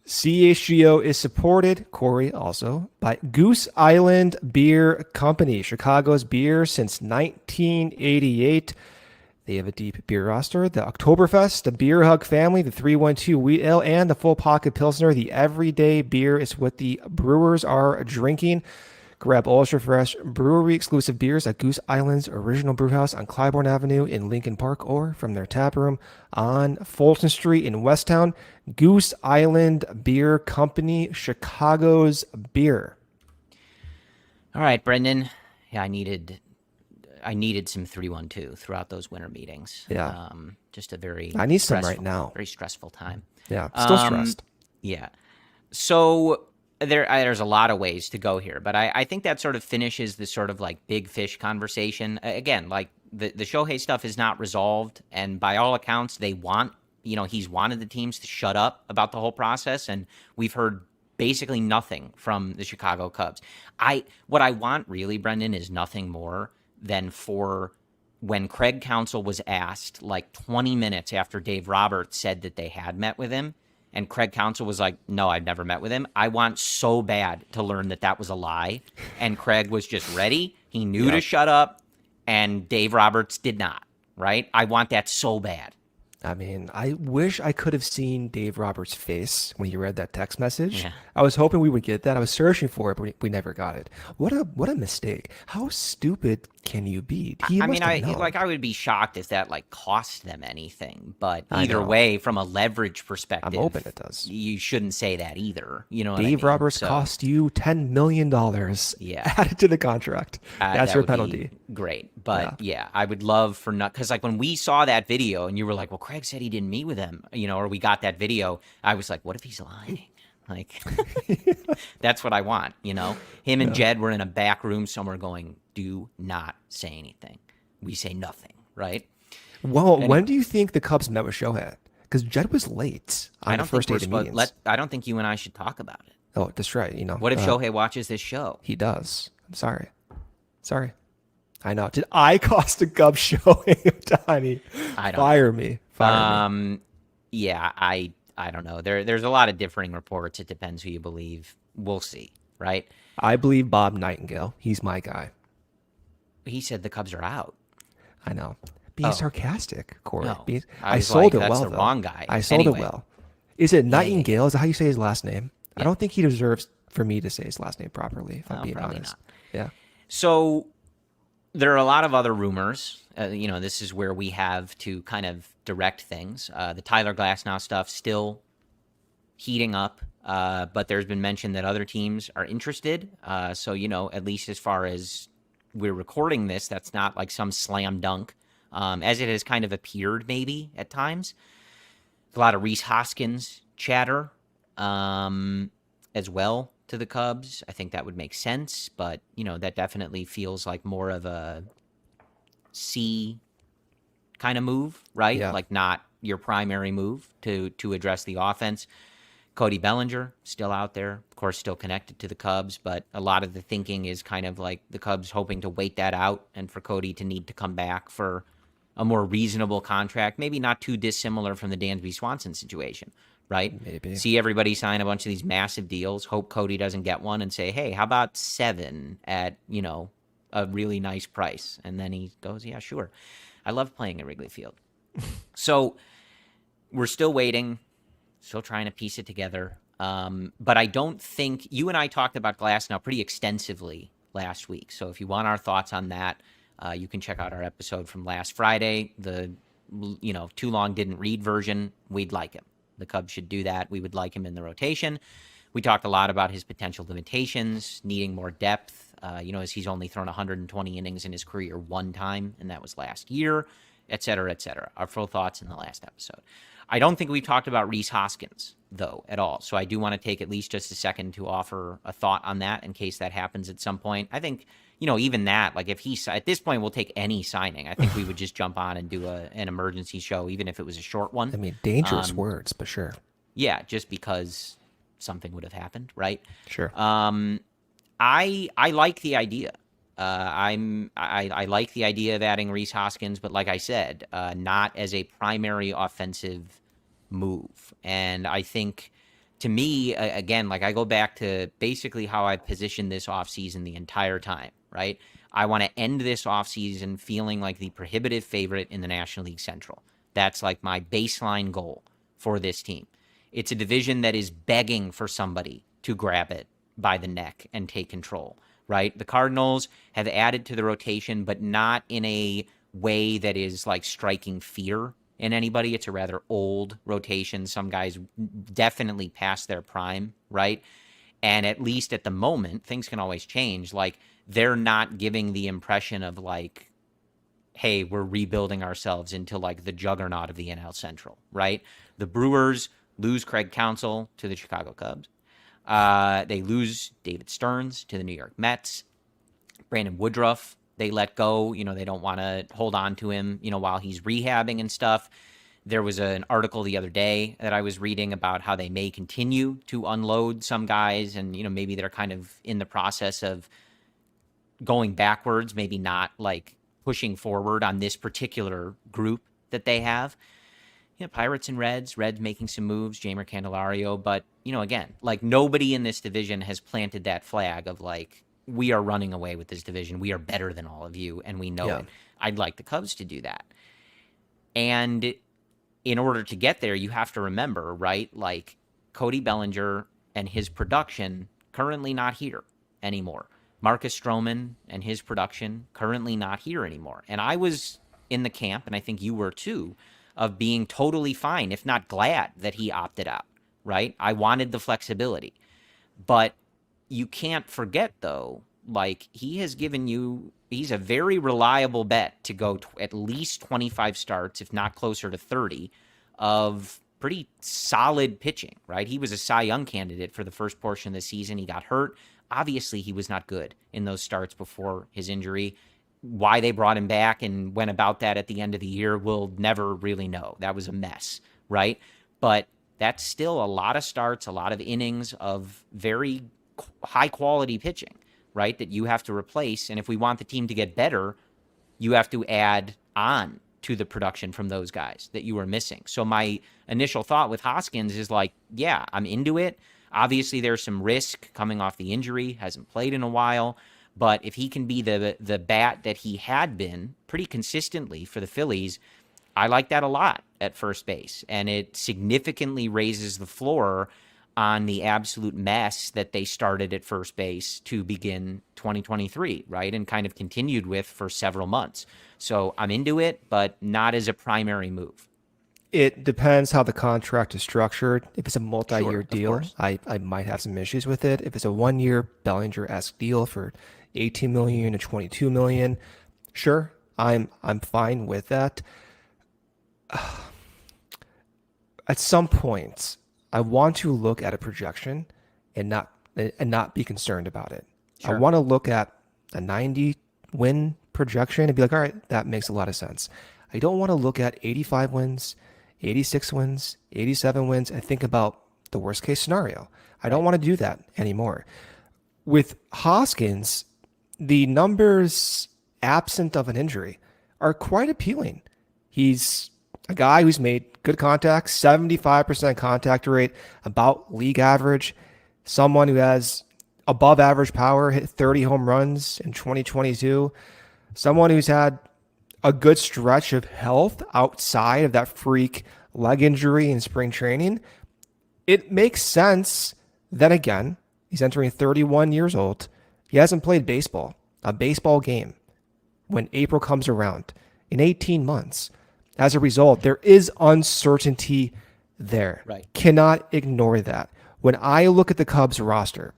Speaker 2: CHGO is supported, Corey, also by Goose Island Beer Company, Chicago's beer since 1988. They have a deep beer roster, the Oktoberfest, the Beer Hug family, the 312 Wheat Ale, and the Full Pocket Pilsner. The everyday beer is what the brewers are drinking. Grab ultra fresh brewery exclusive beers at Goose Island's original brewhouse on Clybourne Avenue in Lincoln Park or from their tap room on Fulton Street in Westtown. Goose Island Beer Company, Chicago's beer.
Speaker 1: All right, Brendan. Yeah, I needed some 312 throughout those winter meetings.
Speaker 2: Yeah.
Speaker 1: Just a very
Speaker 2: I need some right now.
Speaker 1: Very stressful time.
Speaker 2: Yeah, still stressed.
Speaker 1: Yeah. So there's a lot of ways to go here, but I think that sort of finishes this sort of like big fish conversation. Again, like the Shohei stuff is not resolved, and by all accounts, they want, he's wanted the teams to shut up about the whole process, and we've heard basically nothing from the Chicago Cubs. What I want really, Brendan, is nothing more than for when Craig Counsell was asked like 20 minutes after Dave Roberts said that they had met with him, and Craig Counsell was like, no, I've never met with him. I want so bad to learn that that was a lie. And Craig was just ready. He knew to shut up, and Dave Roberts did not, right? I want that so bad.
Speaker 2: I mean, I wish I could have seen Dave Roberts' face when he read that text message.
Speaker 1: Yeah.
Speaker 2: I was hoping we would get that. I was searching for it, but we never got it. What a mistake. How stupid can you be?
Speaker 1: I would be shocked if that like cost them anything. But either way, from a leverage perspective,
Speaker 2: I'm hoping it does.
Speaker 1: You shouldn't say that either. You know what I
Speaker 2: Dave
Speaker 1: mean?
Speaker 2: Roberts cost you $10 million added to the contract. That's your penalty.
Speaker 1: Great. But yeah, I would love for not, because like when we saw that video and you were like, well, Craig said he didn't meet with him, or we got that video, I was like, what if he's lying? Like, that's what I want, Him and Jed were in a back room somewhere going, do not say anything. We say nothing, right?
Speaker 2: Well, when do you think the Cubs met with Shohei? Because Jed was late on the first day of the meetings.
Speaker 1: I don't think you and I should talk about it.
Speaker 2: Oh, that's right.
Speaker 1: What if Shohei watches this show?
Speaker 2: He does. I'm sorry. I know. Did I cost a Cubs Shohei Ohtani?
Speaker 1: I don't
Speaker 2: Fire me.
Speaker 1: Yeah, I don't know. There's a lot of differing reports. It depends who you believe. We'll see, right?
Speaker 2: I believe Bob Nightingale. He's my guy.
Speaker 1: He said the Cubs are out.
Speaker 2: I know. Being sarcastic, Corey.
Speaker 1: No,
Speaker 2: I sold it
Speaker 1: that's
Speaker 2: well,
Speaker 1: the
Speaker 2: though.
Speaker 1: wrong guy.
Speaker 2: I sold it well. Is it Nightingale?
Speaker 1: Yeah.
Speaker 2: Is that how you say his last name?
Speaker 1: Yeah.
Speaker 2: I don't think he deserves for me to say his last name properly, if I'm being honest.
Speaker 1: Not.
Speaker 2: Yeah.
Speaker 1: So there are a lot of other rumors. This is where we have to kind of direct things. The Tyler Glasnow stuff still heating up, but there's been mention that other teams are interested. So, at least as far as we're recording this, that's not like some slam dunk, as it has kind of appeared maybe at times. A lot of Rhys Hoskins chatter as well to the Cubs. I think that would make sense, but, that definitely feels like more of a C kind of move, right?
Speaker 2: Yeah.
Speaker 1: Like not your primary move to address the offense. Cody Bellinger still out there, of course, still connected to the Cubs, but a lot of the thinking is kind of like the Cubs hoping to wait that out and for Cody to need to come back for a more reasonable contract, maybe not too dissimilar from the Dansby Swanson situation, right?
Speaker 2: Maybe.
Speaker 1: See everybody sign a bunch of these massive deals, hope Cody doesn't get one, and say, hey, how about 7 at, a really nice price? And then he goes, yeah, sure. I love playing at Wrigley Field. So we're still waiting, still trying to piece it together. But I don't think, you and I talked about Glasnow pretty extensively last week. So if you want our thoughts on that, you can check out our episode from last Friday. The, too long didn't read version. We'd like him. The Cubs should do that. We would like him in the rotation. We talked a lot about his potential limitations, needing more depth, as he's only thrown 120 innings in his career one time, and that was last year, et cetera, et cetera. Our full thoughts in the last episode. I don't think we've talked about Rhys Hoskins, though, at all. So I do want to take at least just a second to offer a thought on that in case that happens at some point. I think, even that, like if he's, at this point, we'll take any signing. I think we would just jump on and do an emergency show, even if it was a short one.
Speaker 2: I mean, dangerous words, but sure.
Speaker 1: Yeah, just because something would have happened, right?
Speaker 2: Sure.
Speaker 1: I like the idea. I like the idea of adding Rhys Hoskins, but like I said, not as a primary offensive move. And I think, to me, again, like I go back to basically how I positioned this offseason the entire time, right? I want to end this offseason feeling like the prohibitive favorite in the National League Central. That's like my baseline goal for this team. It's a division that is begging for somebody to grab it by the neck and take control. right? The Cardinals have added to the rotation, but not in a way that is like striking fear in anybody. It's a rather old rotation. Some guys definitely past their prime, right? And at least at the moment, things can always change. Like, they're not giving the impression of like, hey, we're rebuilding ourselves into like the juggernaut of the NL Central, right? The Brewers lose Craig Counsell to the Chicago Cubs. They lose David Stearns to the New York Mets. Brandon Woodruff, they let go. They don't want to hold on to him, while he's rehabbing and stuff. There was an article the other day that I was reading about how they may continue to unload some guys, and maybe they're kind of in the process of going backwards, maybe not like pushing forward on this particular group that they have. Pirates and Reds making some moves, Jeimer Candelario, but again, like, nobody in this division has planted that flag of like, we are running away with this division. We are better than all of you, and we know it. I'd like the Cubs to do that. And in order to get there, you have to remember, right? Like, Cody Bellinger and his production currently not here anymore. Marcus Stroman and his production currently not here anymore. And I was in the camp, and I think you were too, of being totally fine, if not glad, that he opted out, right? I wanted the flexibility. But you can't forget, though, like, he's a very reliable bet to go at least 25 starts, if not closer to 30, of pretty solid pitching, right? He was a Cy Young candidate for the first portion of the season. He got hurt. Obviously, he was not good in those starts before his injury. Why they brought him back and went about that at the end of the year, we'll never really know. That was a mess, right? But that's still a lot of starts, a lot of innings of very high-quality pitching, right, that you have to replace. And if we want the team to get better, you have to add on to the production from those guys that you were missing. So my initial thought with Hoskins is like, yeah, I'm into it. Obviously, there's some risk coming off the injury, hasn't played in a while. But if he can be the bat that he had been pretty consistently for the Phillies, I like that a lot at first base. And it significantly raises the floor on the absolute mess that they started at first base to begin 2023, right? And kind of continued with for several months. So I'm into it, but not as a primary move.
Speaker 2: It depends how the contract is structured. If it's a multi-year
Speaker 1: Sure,
Speaker 2: deal, I might have some issues with it. If it's a 1-year Bellinger-esque deal for $18 million to $22 million, sure, I'm fine with that. At some point, I want to look at a projection and not be concerned about it. Sure. I want to look at a 90-win projection and be like, all right, that makes a lot of sense. I don't want to look at 85 wins, 86 wins, 87 wins, and think about the worst case scenario. I don't want to do that anymore. With Hoskins, the numbers absent of an injury are quite appealing. He's a guy who's made good contact, 75% contact rate, about league average, someone who has above average power, hit 30 home runs in 2022, someone who's had a good stretch of health outside of that freak leg injury in spring training. It makes sense. Then again, he's entering 31 years old. He hasn't played a baseball game, when April comes around in 18 months. As a result, there is uncertainty there.
Speaker 1: Right.
Speaker 2: Cannot ignore that. When I look at the Cubs roster,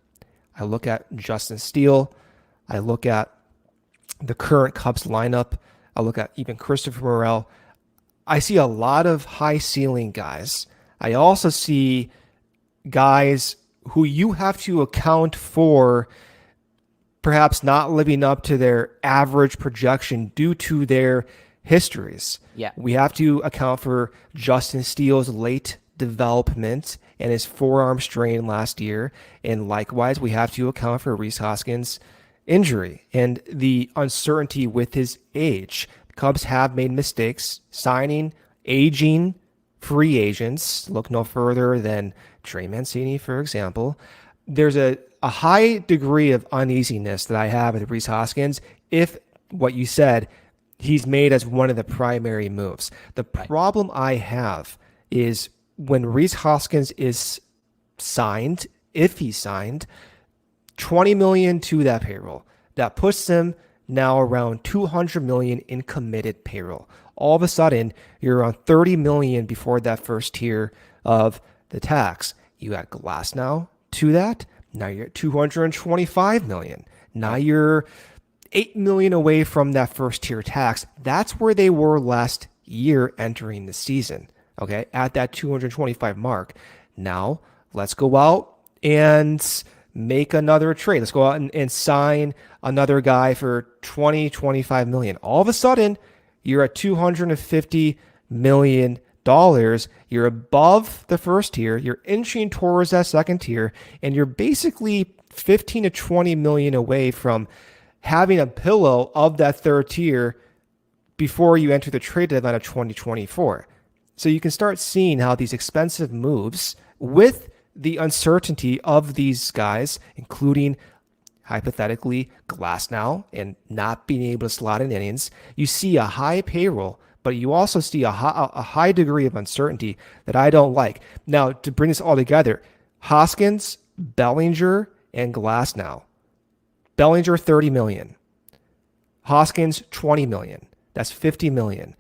Speaker 2: I look at Justin Steele, I look at the current Cubs lineup, I look at even Christopher Morel. I see a lot of high ceiling guys. I also see guys who you have to account for perhaps not living up to their average projection due to their histories.
Speaker 1: Yeah.
Speaker 2: We have to account for Justin Steele's late development and his forearm strain last year. And likewise, we have to account for Rhys Hoskins' injury and the uncertainty with his age. The Cubs have made mistakes signing aging free agents. Look no further than Trey Mancini, for example. There's a high degree of uneasiness that I have with Rhys Hoskins if what you said, he's made as one of the primary moves. The problem I have is when Rhys Hoskins is signed, if he's signed, $20 million to that payroll. That puts them now around $200 million in committed payroll. All of a sudden, you're around $30 million before that first tier of the tax. You add Glass now to that. Now you're at $225 million. Now you're $8 million away from that first tier tax. That's where they were last year entering the season. Okay, at that 225 mark. Now let's go out and make another trade. Let's go out and sign another guy for 25 million. All of a sudden, you're at $250 million. You're above the first tier. You're inching towards that second tier, and you're basically 15 to 20 million away from having a pillow of that third tier before you enter the trade deadline of 2024. So you can start seeing how these expensive moves with the uncertainty of these guys, including hypothetically Glass now and not being able to slot in innings, you see a high payroll, but you also see a high degree of uncertainty that I don't like. Now, to bring this all together, Hoskins, Bellinger, and Glass now. Bellinger, 30 million. Hoskins, 20 million. That's 50 million.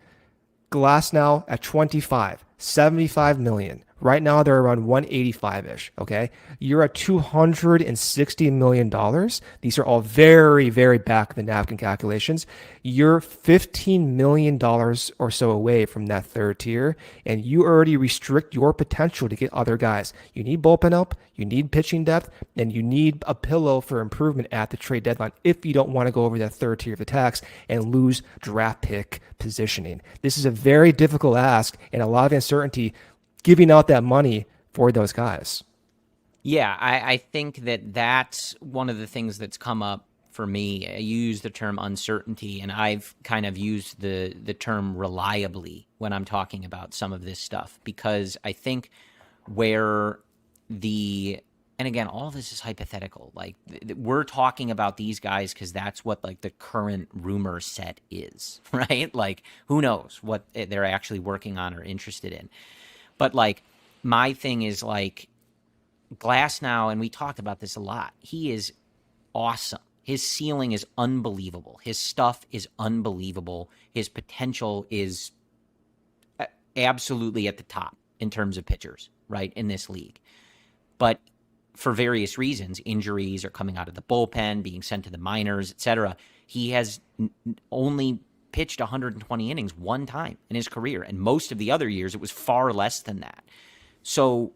Speaker 2: Glass now at 25, 75 million. Right now, they're around 185-ish, okay? You're at $260 million. These are all very, very back of the napkin calculations. You're $15 million or so away from that third tier, and you already restrict your potential to get other guys. You need bullpen help, you need pitching depth, and you need a pillow for improvement at the trade deadline if you don't want to go over that third tier of the tax and lose draft pick positioning. This is a very difficult ask and a lot of uncertainty giving out that money for those guys.
Speaker 1: Yeah, I think that's one of the things that's come up for me. You use the term uncertainty, and I've kind of used the term reliably when I'm talking about some of this stuff, because I think where and again, all this is hypothetical. Like, we're talking about these guys because that's what, like, the current rumor set is, right? Like, who knows what they're actually working on or interested in. But, like, my thing is, like, Glass now, and we talked about this a lot, he is awesome. His ceiling is unbelievable. His stuff is unbelievable. His potential is absolutely at the top in terms of pitchers, right, in this league. But for various reasons, injuries are coming out of the bullpen, being sent to the minors, etc., he has only pitched 120 innings one time in his career, and most of the other years it was far less than that. So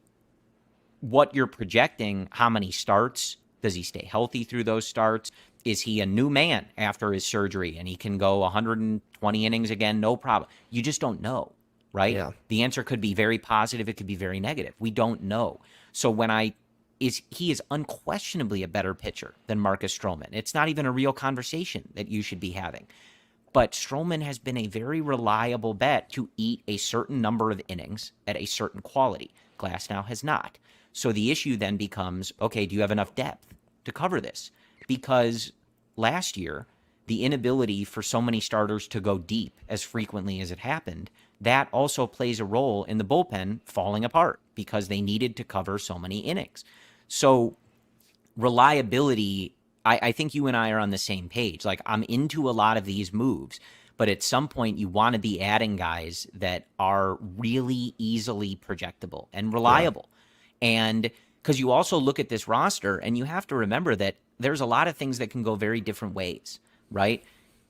Speaker 1: what you're projecting, how many starts, does he stay healthy through those starts? Is he a new man after his surgery and he can go 120 innings again, no problem? You just don't know, right?
Speaker 2: Yeah.
Speaker 1: The answer could be very positive, it could be very negative. We don't know. So he is unquestionably a better pitcher than Marcus Stroman. It's not even a real conversation that you should be having. But Stroman has been a very reliable bet to eat a certain number of innings at a certain quality. Glass now has not. So the issue then becomes, okay, do you have enough depth to cover this? Because last year, the inability for so many starters to go deep as frequently as it happened, that also plays a role in the bullpen falling apart because they needed to cover so many innings. So reliability, I think you and I are on the same page. Like, I'm into a lot of these moves, but at some point you want to be adding guys that are really easily projectable and reliable. Yeah. And because you also look at this roster and you have to remember that there's a lot of things that can go very different ways, right?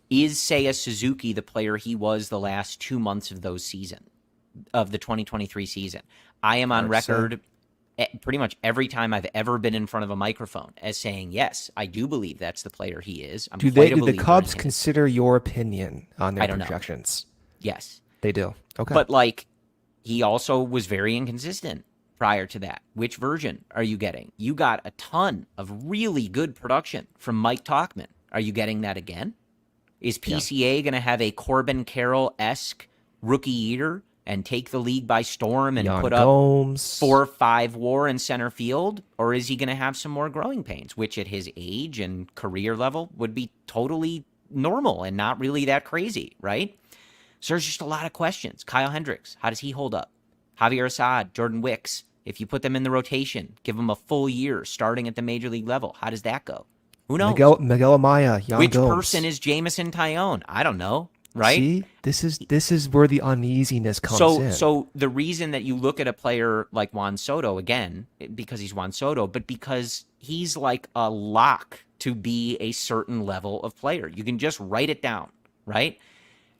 Speaker 1: Is Seiya Suzuki the player he was the last 2 months of the 2023 season? I am on record pretty much every time I've ever been in front of a microphone as saying, yes, I do believe that's the player he is.
Speaker 2: Do the Cubs consider your opinion on their projections?
Speaker 1: Yes.
Speaker 2: They do. Okay.
Speaker 1: But, like, he also was very inconsistent prior to that. Which version are you getting? You got a ton of really good production from Mike Tauchman. Are you getting that again? Is PCA going to have a Corbin Carroll-esque rookie year and take the league by storm and put up 4-5 WAR in center field? Or is he going to have some more growing pains, which at his age and career level would be totally normal and not really that crazy, right? So there's just a lot of questions. Kyle Hendricks, how does he hold up? Javier Assad, Jordan Wicks, If you put them in the rotation, give them a full year starting at the major league level, how does that go? Who knows?
Speaker 2: Miguel Amaya, Yan
Speaker 1: Which
Speaker 2: Gomes.
Speaker 1: person is Jameson Tyone? I don't know, right?
Speaker 2: See, this is where the uneasiness comes in.
Speaker 1: So the reason that you look at a player like Juan Soto, again, because he's Juan Soto, but because he's like a lock to be a certain level of player. You can just write it down, right?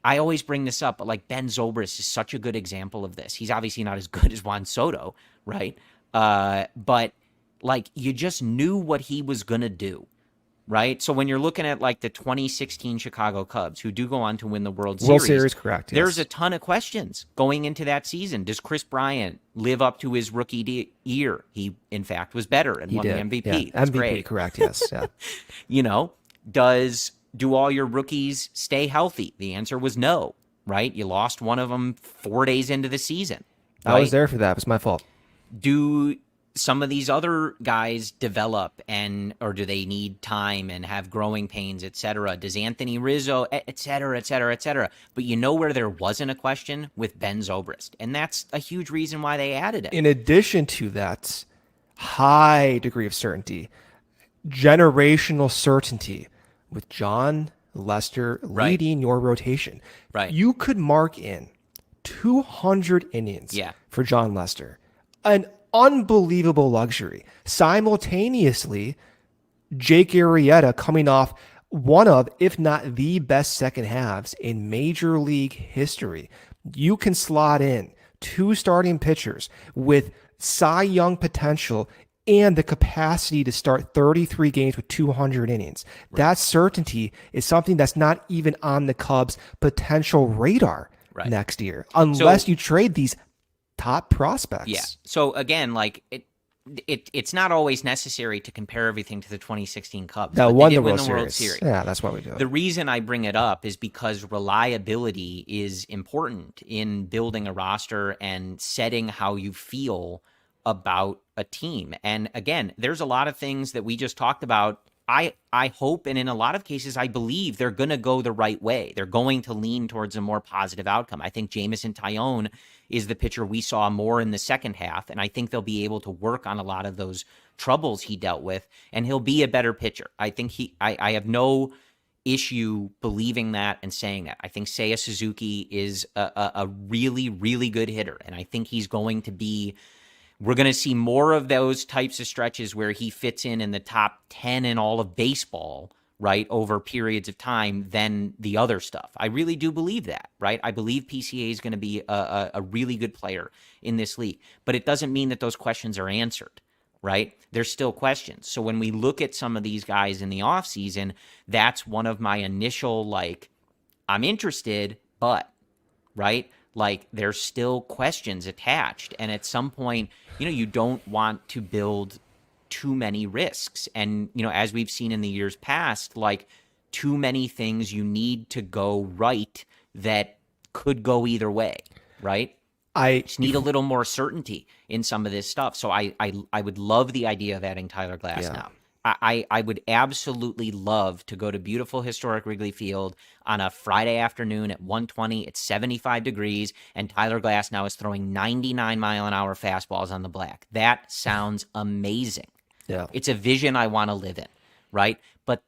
Speaker 1: I always bring this up, but like Ben Zobrist is such a good example of this. He's obviously not as good as Juan Soto, right? But like you just knew what he was going to do. Right? So when you're looking at like the 2016 Chicago Cubs, who do go on to win the World Series,
Speaker 2: correct. Yes.
Speaker 1: There's a ton of questions going into that season. Does Chris Bryant live up to his rookie year? He, in fact, was better and won the MVP.
Speaker 2: Yeah.
Speaker 1: That's
Speaker 2: MVP,
Speaker 1: great.
Speaker 2: correct, yes. Yeah.
Speaker 1: You know, do all your rookies stay healthy? The answer was no, right? You lost one of them 4 days into the season. Right?
Speaker 2: I was there for that. It was my fault.
Speaker 1: Do some of these other guys develop or do they need time and have growing pains, et cetera? Does Anthony Rizzo, et cetera, et cetera, et cetera? But you know where there wasn't a question? With Ben Zobrist. And that's a huge reason why they added it.
Speaker 2: In addition to that, high degree of certainty, generational certainty with John Lester leading your rotation.
Speaker 1: Right.
Speaker 2: You could mark in 200 innings for John Lester. An unbelievable luxury. Simultaneously, Jake Arrieta coming off one of, if not the best second halves in Major League history. You can slot in 2 starting pitchers with Cy Young potential and the capacity to start 33 games with 200 innings. Right. That certainty is something that's not even on the Cubs' potential radar next year, unless you trade these top prospects.
Speaker 1: Yeah. So again, like it's not always necessary to compare everything to the 2016 Cubs.
Speaker 2: That
Speaker 1: won
Speaker 2: the World Series. Yeah, that's why we do it.
Speaker 1: The reason I bring it up is because reliability is important in building a roster and setting how you feel about a team. And again, there's a lot of things that we just talked about. I hope, and in a lot of cases, I believe they're going to go the right way. They're going to lean towards a more positive outcome. I think Jameson Tyone is the pitcher we saw more in the second half, and I think they'll be able to work on a lot of those troubles he dealt with, and he'll be a better pitcher. I think I have no issue believing that and saying that. I think Seiya Suzuki is a really, really good hitter, and I think he's going to be... We're going to see more of those types of stretches where he fits in the top 10 in all of baseball, right, over periods of time than the other stuff. I really do believe that, right? I believe PCA is going to be a really good player in this league, but it doesn't mean that those questions are answered, right? There's still questions. So when we look at some of these guys in the offseason, that's one of my initial, like, I'm interested, but, right? Like, there's still questions attached. And at some point, you don't want to build too many risks. And, as we've seen in the years past, like, too many things you need to go right that could go either way, right? I just need a little more certainty in some of this stuff. So I would love the idea of adding Tyler Glass now. I would absolutely love to go to beautiful historic Wrigley Field on a Friday afternoon at 1:20. It's 75 degrees, and Tyler Glass now is throwing 99-mile-an-hour fastballs on the black. That sounds amazing. Yeah, it's a vision I want to live in, right? But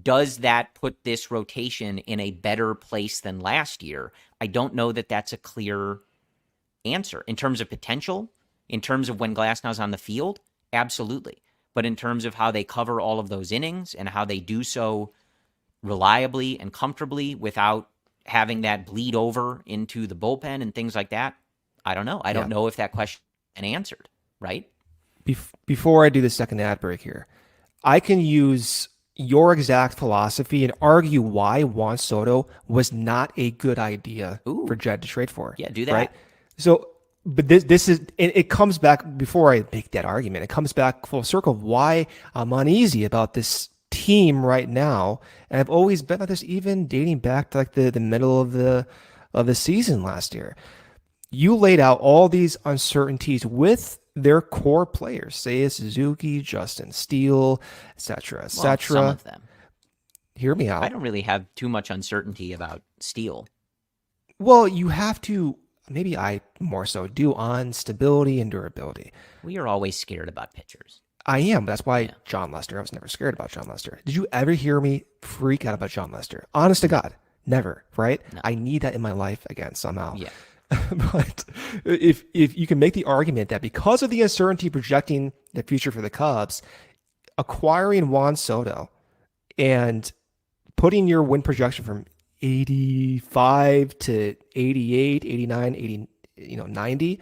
Speaker 1: does that put this rotation in a better place than last year? I don't know that that's a clear answer. In terms of potential, in terms of when Glasnow's on the field, absolutely. But in terms of how they cover all of those innings and how they do so reliably and comfortably without having that bleed over into the bullpen and things like that, I don't know. I don't know if that question is answered, right?
Speaker 2: Before I do the second ad break here, I can use your exact philosophy and argue why Juan Soto was not a good idea for Jed to trade for.
Speaker 1: Yeah, do that.
Speaker 2: Right? So... But this is, it comes back, before I make that argument, it comes back full circle why I'm uneasy about this team right now. And I've always been like this, even dating back to like the middle of the season last year. You laid out all these uncertainties with their core players, Seiya Suzuki, Justin Steele, etc., etc.
Speaker 1: Some of them.
Speaker 2: Hear me out.
Speaker 1: I don't really have too much uncertainty about Steele.
Speaker 2: Well, you have to maybe I more so do on stability and durability.
Speaker 1: We are always scared about pitchers.
Speaker 2: I am. That's why John Lester, I was never scared about John Lester. Did you ever hear me freak out about John Lester? Honest to God, never, right?
Speaker 1: No.
Speaker 2: I need that in my life again somehow.
Speaker 1: Yeah.
Speaker 2: But if you can make the argument that because of the uncertainty projecting the future for the Cubs, acquiring Juan Soto and putting your win projection from 85 to 88, 89, 80, 90,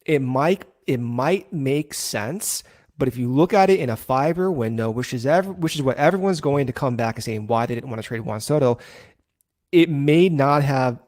Speaker 2: it might make sense. But if you look at it in a 5-year window, which is what everyone's going to come back and saying why they didn't want to trade Juan Soto, it may not have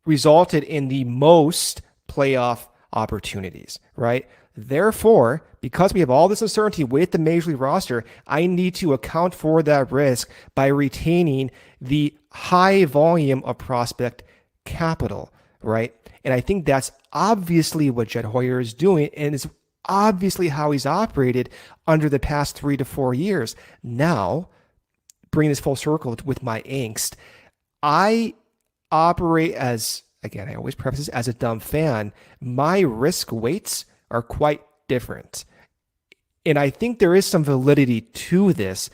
Speaker 2: resulted in the most playoff opportunities, right? Therefore, because we have all this uncertainty with the Major League roster, I need to account for that risk by retaining the high volume of prospect capital, right? And I think that's obviously what Jed Hoyer is doing, and it's obviously how he's operated under the past 3 to 4 years. Now, bring this full circle with my angst. I operate as, again, I always preface this as a dumb fan. My risk weights are quite different. And I think there is some validity to this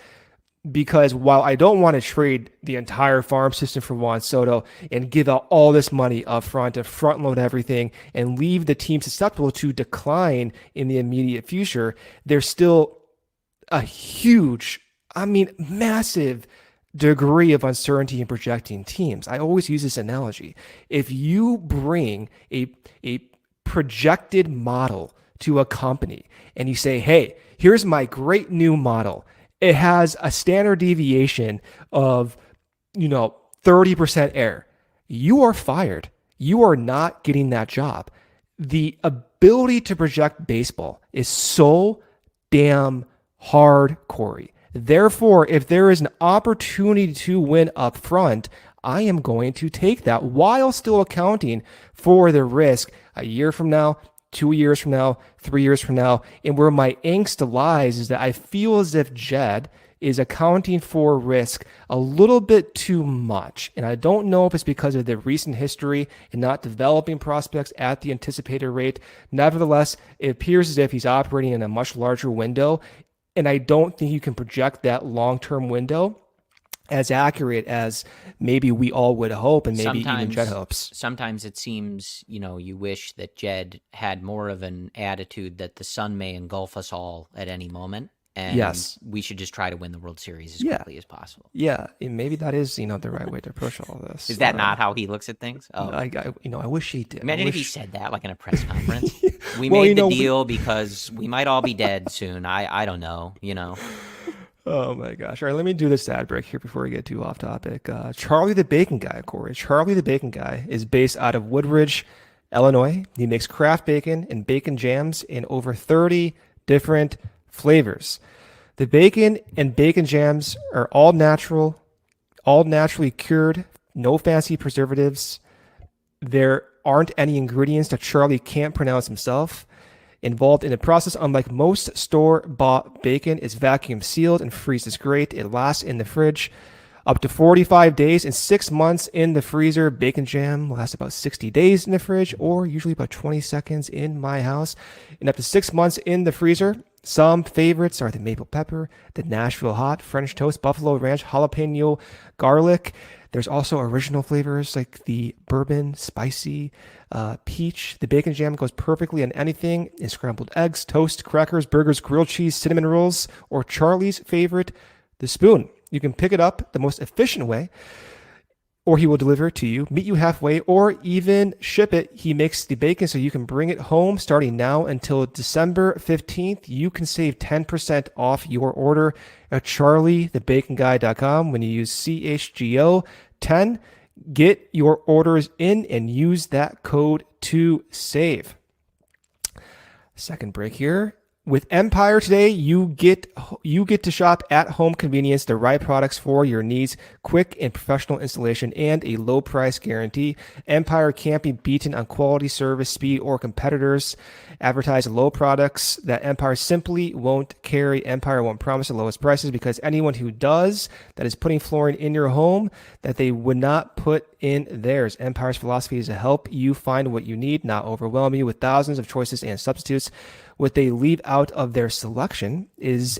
Speaker 2: because while I don't want to trade the entire farm system for Juan Soto and give out all this money up front to front load everything and leave the team susceptible to decline in the immediate future, there's still a huge, massive degree of uncertainty in projecting teams. I always use this analogy. If you bring a projected model to a company and you say, hey, here's my great new model. It has a standard deviation of, 30% error. You are fired. You are not getting that job. The ability to project baseball is so damn hard, Corey. Therefore, if there is an opportunity to win up front, I am going to take that while still accounting for the risk a year from now, 2 years from now, 3 years from now. And where my angst lies is that I feel as if Jed is accounting for risk a little bit too much. And I don't know if it's because of the recent history and not developing prospects at the anticipated rate. Nevertheless, it appears as if he's operating in a much larger window. And I don't think you can project that long-term window as accurate as maybe we all would hope and maybe even Jed hopes.
Speaker 1: Sometimes it seems, you wish that Jed had more of an attitude that the sun may engulf us all at any moment. And
Speaker 2: yes,
Speaker 1: we should just try to win the World Series as quickly as possible.
Speaker 2: Yeah, and maybe that is, the right way to approach all this.
Speaker 1: Is that not how he looks at things? Oh,
Speaker 2: I wish he did.
Speaker 1: Imagine if he said that like in a press conference. We made the deal because we might all be dead soon. I don't know,
Speaker 2: Oh my gosh. All right, let me do this ad break here before we get too off topic. Charlie the Bacon Guy, Corey. Charlie the Bacon Guy is based out of Woodridge, Illinois. He makes craft bacon and bacon jams in over 30 different flavors. The bacon and bacon jams are all natural, all naturally cured, no fancy preservatives. There aren't any ingredients that Charlie can't pronounce himself involved in the process. Unlike most store-bought bacon, is vacuum sealed and freezes great. It lasts in the fridge up to 45 days and 6 months in the freezer. Bacon jam lasts about 60 days in the fridge, or usually about 20 seconds in my house, and up to 6 months in the freezer. Some favorites are the maple pepper, the Nashville hot, French toast, buffalo ranch, jalapeno, garlic. There's also original flavors like the bourbon, spicy, peach. The bacon jam goes perfectly on anything: in scrambled eggs, toast, crackers, burgers, grilled cheese, cinnamon rolls, or Charlie's favorite, the spoon. You can pick it up the most efficient way, or he will deliver it to you, meet you halfway, or even ship it. He makes the bacon so you can bring it home starting now until December 15th. You can save 10% off your order at charliethebaconguy.com when you use CHGO10. Get your orders in and use that code to save. Second break here. With Empire today, you get to shop at home convenience, the right products for your needs, quick and professional installation, and a low price guarantee. Empire can't be beaten on quality, service, speed, or competitors advertise low products that Empire simply won't carry. Empire won't promise the lowest prices because anyone who does, that is putting flooring in your home that they would not put in theirs. Empire's philosophy is to help you find what you need, not overwhelm you with thousands of choices and substitutes. What they leave out of their selection is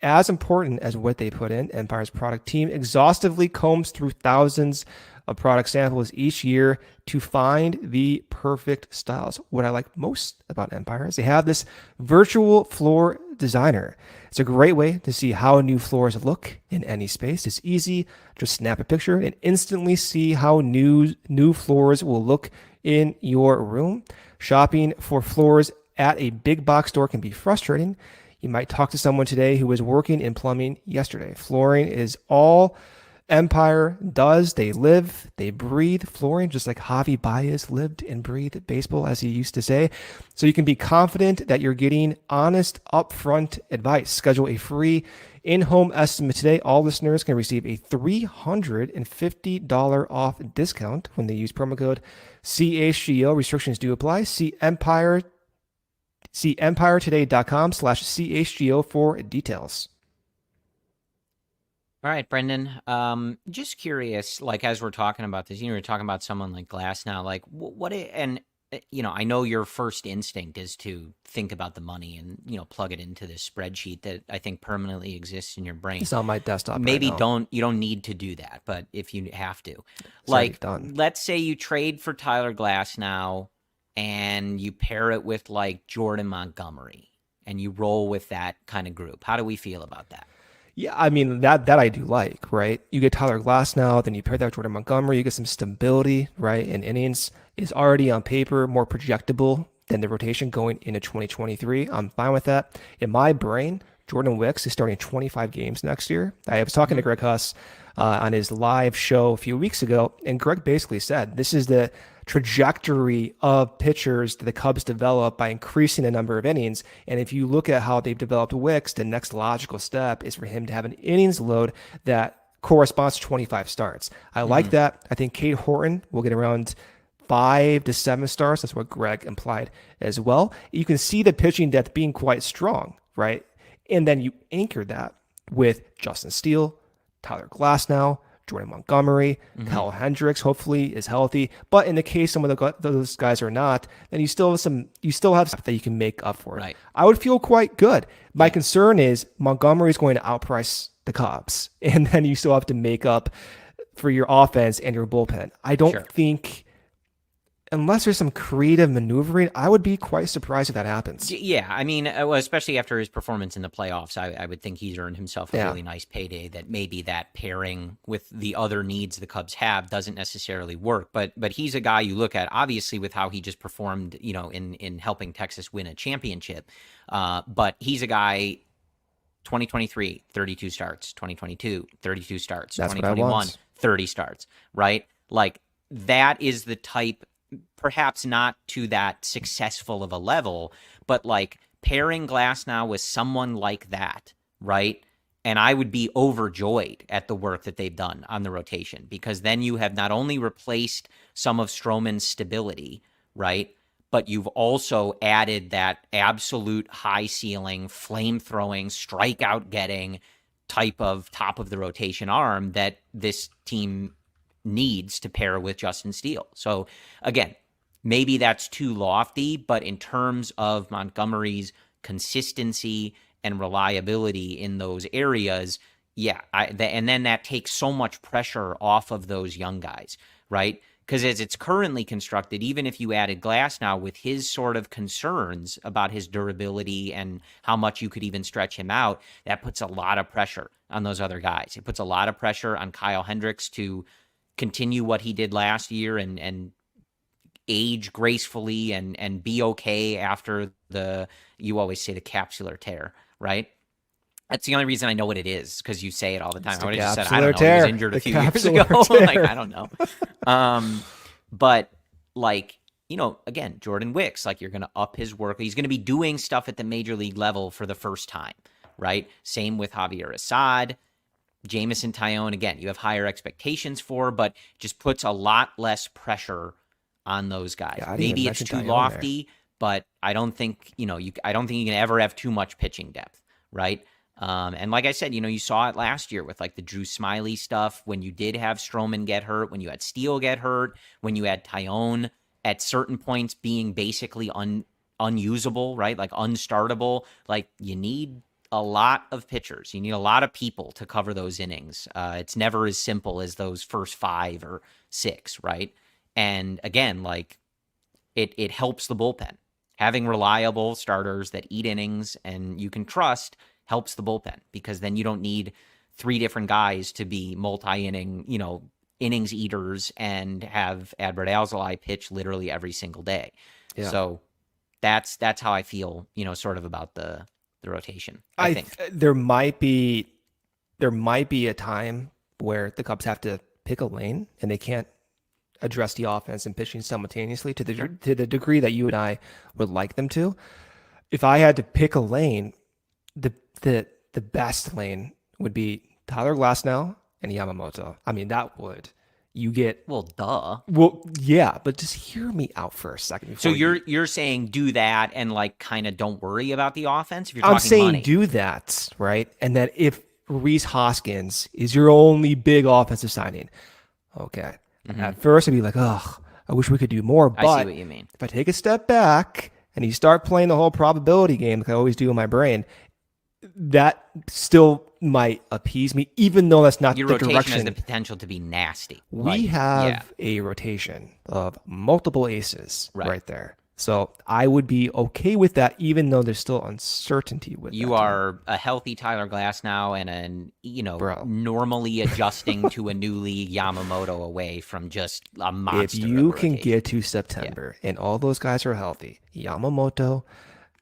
Speaker 2: as important as what they put in. Empire's product team exhaustively combs through thousands of product samples each year to find the perfect styles. What I like most about Empire is they have this virtual floor designer. It's a great way to see how new floors look in any space. It's easy. Just snap a picture and instantly see how new floors will look in your room. Shopping for floors at a big box store can be frustrating. You might talk to someone today who was working in plumbing yesterday. Flooring is all Empire does. They live, they breathe flooring, just like Javi Baez lived and breathed baseball, as he used to say. So you can be confident that you're getting honest, upfront advice. Schedule a free in-home estimate today. All listeners can receive a $350 off discount when they use promo code CHGO. Restrictions do apply. See empiretoday.com/CHGO for details.
Speaker 1: All right, Brendan. Just curious, like as we're talking about this, we're talking about someone like Glass now. Like, I know your first instinct is to think about the money and plug it into this spreadsheet that I think permanently exists in your brain.
Speaker 2: It's on my desktop.
Speaker 1: Maybe
Speaker 2: right now.
Speaker 1: you don't need to do that, but if you have to,
Speaker 2: It's already done.
Speaker 1: let's say you trade for Tyler Glass now, and you pair it with like Jordan Montgomery, and you roll with that kind of group. How do we feel about that?
Speaker 2: Yeah, I mean, that I do like, right? You get Tyler Glass now, then you pair that with Jordan Montgomery, you get some stability, right? And innings is already on paper more projectable than the rotation going into 2023. I'm fine with that. In my brain, Jordan Wicks is starting 25 games next year. I was talking to Greg Huss on his live show a few weeks ago, and Greg basically said this is the trajectory of pitchers that the Cubs develop by increasing the number of innings. And if you look at how they've developed Wicks, the next logical step is for him to have an innings load that corresponds to 25 starts. I like that. I think Cade Horton will get around 5 to 7 starts. That's what Greg implied as well. You can see the pitching depth being quite strong, right? And then you anchor that with Justin Steele, Tyler Glasnow, Jordan Montgomery, Kyle Hendricks hopefully is healthy. But in the case some of those guys are not, then you still have stuff that you can make up for it.
Speaker 1: Right.
Speaker 2: I would feel quite good. My concern is Montgomery is going to outprice the Cubs, and then you still have to make up for your offense and your bullpen. I don't think, unless there's some creative maneuvering, I would be quite surprised if that happens.
Speaker 1: Yeah, I mean, especially after his performance in the playoffs, I would think he's earned himself a really nice payday. That maybe that pairing with the other needs the Cubs have doesn't necessarily work. But he's a guy you look at, obviously, with how he just performed, in helping Texas win a championship. But he's a guy. 2023, 32 starts. 2022, 32 starts.
Speaker 2: That's
Speaker 1: 2021, 30 starts. Right, like that is the type. Perhaps not to that successful of a level, but like pairing Glasnow with someone like that, right? And I would be overjoyed at the work that they've done on the rotation, because then you have not only replaced some of Stroman's stability, right? But you've also added that absolute high ceiling, flame throwing, strikeout getting type of top of the rotation arm that this team needs to pair with Justin Steele. So again, maybe that's too lofty, but in terms of Montgomery's consistency and reliability in those areas, and then that takes so much pressure off of those young guys, right? Because as it's currently constructed, even if you added Glasnow with his sort of concerns about his durability and how much you could even stretch him out, that puts a lot of pressure on those other guys. It puts a lot of pressure on Kyle Hendricks to continue what he did last year and age gracefully and be okay after you always say the capsular tear, right? That's the only reason I know what it is, because you say it all the time. I would have just said, I don't know, he was injured a few years ago. Like, I don't know. But like, again, Jordan Wicks, like you're going to up his work. He's going to be doing stuff at the major league level for the first time, right? Same with Javier Assad. Jameson Taillon, again, you have higher expectations for, but just puts a lot less pressure on those guys.
Speaker 2: Yeah,
Speaker 1: maybe it's too lofty, but I don't think, I don't think you can ever have too much pitching depth, right? And like I said, you saw it last year with like the Drew Smyly stuff when you did have Stroman get hurt, when you had Steele get hurt, when you had Taillon at certain points being basically unusable, right? Like unstartable. Like you need a lot of pitchers. You need a lot of people to cover those innings. It's never as simple as those first 5 or 6, right? And again, like it helps the bullpen. Having reliable starters that eat innings and you can trust helps the bullpen, because then you don't need 3 different guys to be multi-inning, innings eaters and have Adbert Alzolay pitch literally every single day. Yeah. So that's how I feel, sort of about the rotation. I think
Speaker 2: there might be a time where the Cubs have to pick a lane and they can't address the offense and pitching simultaneously to the degree that you and I would like them to. If I had to pick a lane, the best lane would be Tyler Glasnow and Yamamoto. I mean, that would
Speaker 1: duh.
Speaker 2: Well, yeah, but just hear me out for a second.
Speaker 1: So you're saying do that and like kind of don't worry about the offense if you're
Speaker 2: I'm
Speaker 1: talking
Speaker 2: saying
Speaker 1: money.
Speaker 2: Do that, right? And that if Rhys Hoskins is your only big offensive signing, okay. Mm-hmm. At first I'd be like, I wish we could do more. But
Speaker 1: I see what you mean.
Speaker 2: If I take a step back and you start playing the whole probability game like I always do in my brain, that still might appease me, even though that's not
Speaker 1: your
Speaker 2: the
Speaker 1: rotation
Speaker 2: direction.
Speaker 1: Has the potential to be nasty.
Speaker 2: We have a rotation of multiple aces right there. So I would be okay with that, even though there's still uncertainty with
Speaker 1: you. Are a healthy Tyler Glasnow and normally adjusting to a new league Yamamoto away from just a monster.
Speaker 2: If you can get to September and all those guys are healthy, Yamamoto,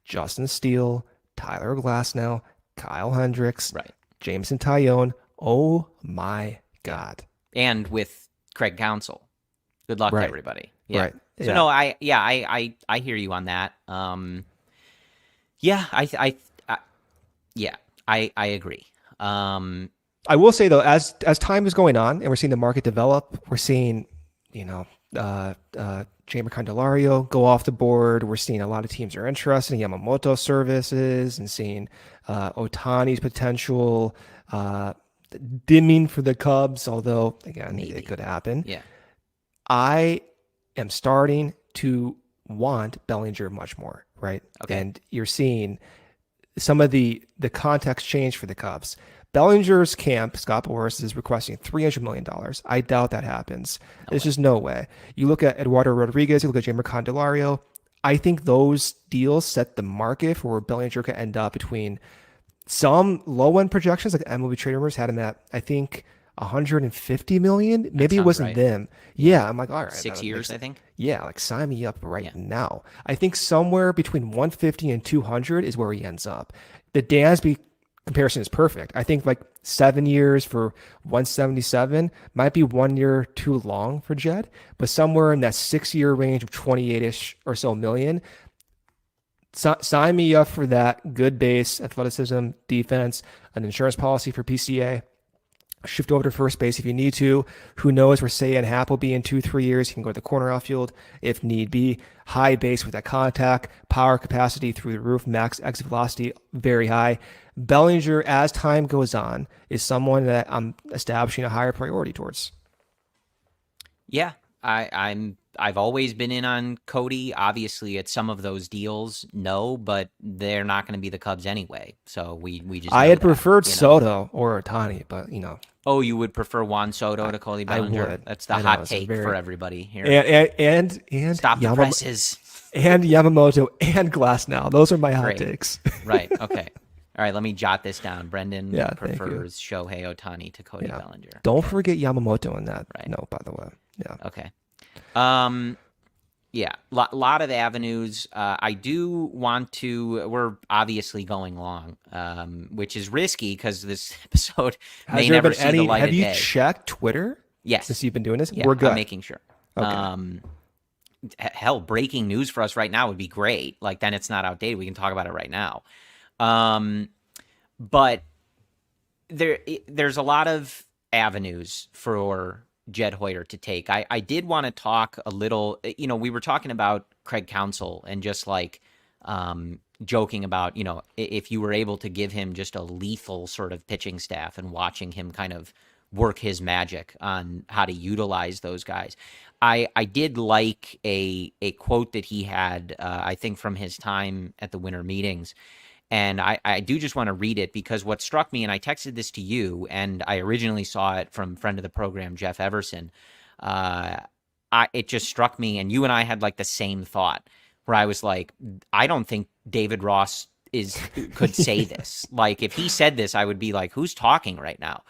Speaker 2: Justin Steele, Tyler Glasnow, Kyle Hendricks, Jameson Taillon. Oh my God!
Speaker 1: And with Craig Counsell. Good luck, everybody. Yeah.
Speaker 2: Right.
Speaker 1: So no, I hear you on that. I agree.
Speaker 2: I will say though, as time is going on and we're seeing the market develop, we're seeing Jeimer Candelario go off the board. We're seeing a lot of teams are interested in Yamamoto services and seeing Ohtani's potential dimming for the Cubs, although again, it could happen.
Speaker 1: Yeah.
Speaker 2: I am starting to want Bellinger much more, right?
Speaker 1: Okay.
Speaker 2: And you're seeing some of the context change for the Cubs. Bellinger's camp, Scott Boras, is requesting $300 million. I doubt that happens. There's just no way. You look at Eduardo Rodriguez, you look at Jeimer Candelario. I think those deals set the market for where Bellinger could end up between some low-end projections, like MLB Trade Rumors had him at, I think, $150 million. Maybe it wasn't them. Yeah, I'm like, all right.
Speaker 1: 6 years, I think.
Speaker 2: Yeah, like sign me up now. I think somewhere between 150 and 200 is where he ends up. The Dansby comparison is perfect. I think like 7 years for 177 might be 1 year too long for Jed, but somewhere in that 6-year range of 28-ish or so million. Sign me up for that. Good base, athleticism, defense, an insurance policy for PCA. Shift over to first base if you need to. Who knows where Say Happ will be in 2-3 years. He can go to the corner outfield if need be. High base with that contact, power capacity through the roof, max exit velocity very high. Bellinger, as time goes on, is someone that I'm establishing a higher priority towards.
Speaker 1: Yeah, I've always been in on Cody. Obviously, at some of those deals, no, but they're not going to be the Cubs anyway. So we just.
Speaker 2: I had preferred Soto or Ohtani, but
Speaker 1: Oh, you would prefer Juan Soto to Cody Bellinger?
Speaker 2: I would.
Speaker 1: That's the hot take for everybody here.
Speaker 2: And
Speaker 1: stop the presses.
Speaker 2: And Yamamoto and Glasnow. Those are my hot takes.
Speaker 1: Right. Okay. All right. Let me jot this down. Brendan prefers Shohei Ohtani to Cody Bellinger.
Speaker 2: Don't forget Yamamoto in that. Right. No, by the way. Yeah.
Speaker 1: Okay. Yeah, lot of avenues. I do want to. We're obviously going long, which is risky because this episode may never see the light of day.
Speaker 2: Have you checked Twitter?
Speaker 1: Yes.
Speaker 2: Since you've been doing this,
Speaker 1: yeah,
Speaker 2: we're good.
Speaker 1: I'm making sure. Okay. hell, breaking news for us right now would be great. Like, then it's not outdated. We can talk about it right now. But there's a lot of avenues for Jed Hoyer to take. I did want to talk a little, we were talking about Craig Counsell and just like joking about, if you were able to give him just a lethal sort of pitching staff and watching him kind of work his magic on how to utilize those guys. I did like a quote that he had, I think from his time at the winter meetings. And I do just want to read it because what struck me, and I texted this to you, and I originally saw it from friend of the program, Jeff Everson. It just struck me, and you and I had like the same thought, where I was like, I don't think David Ross could say this. Like, if he said this, I would be like, who's talking right now?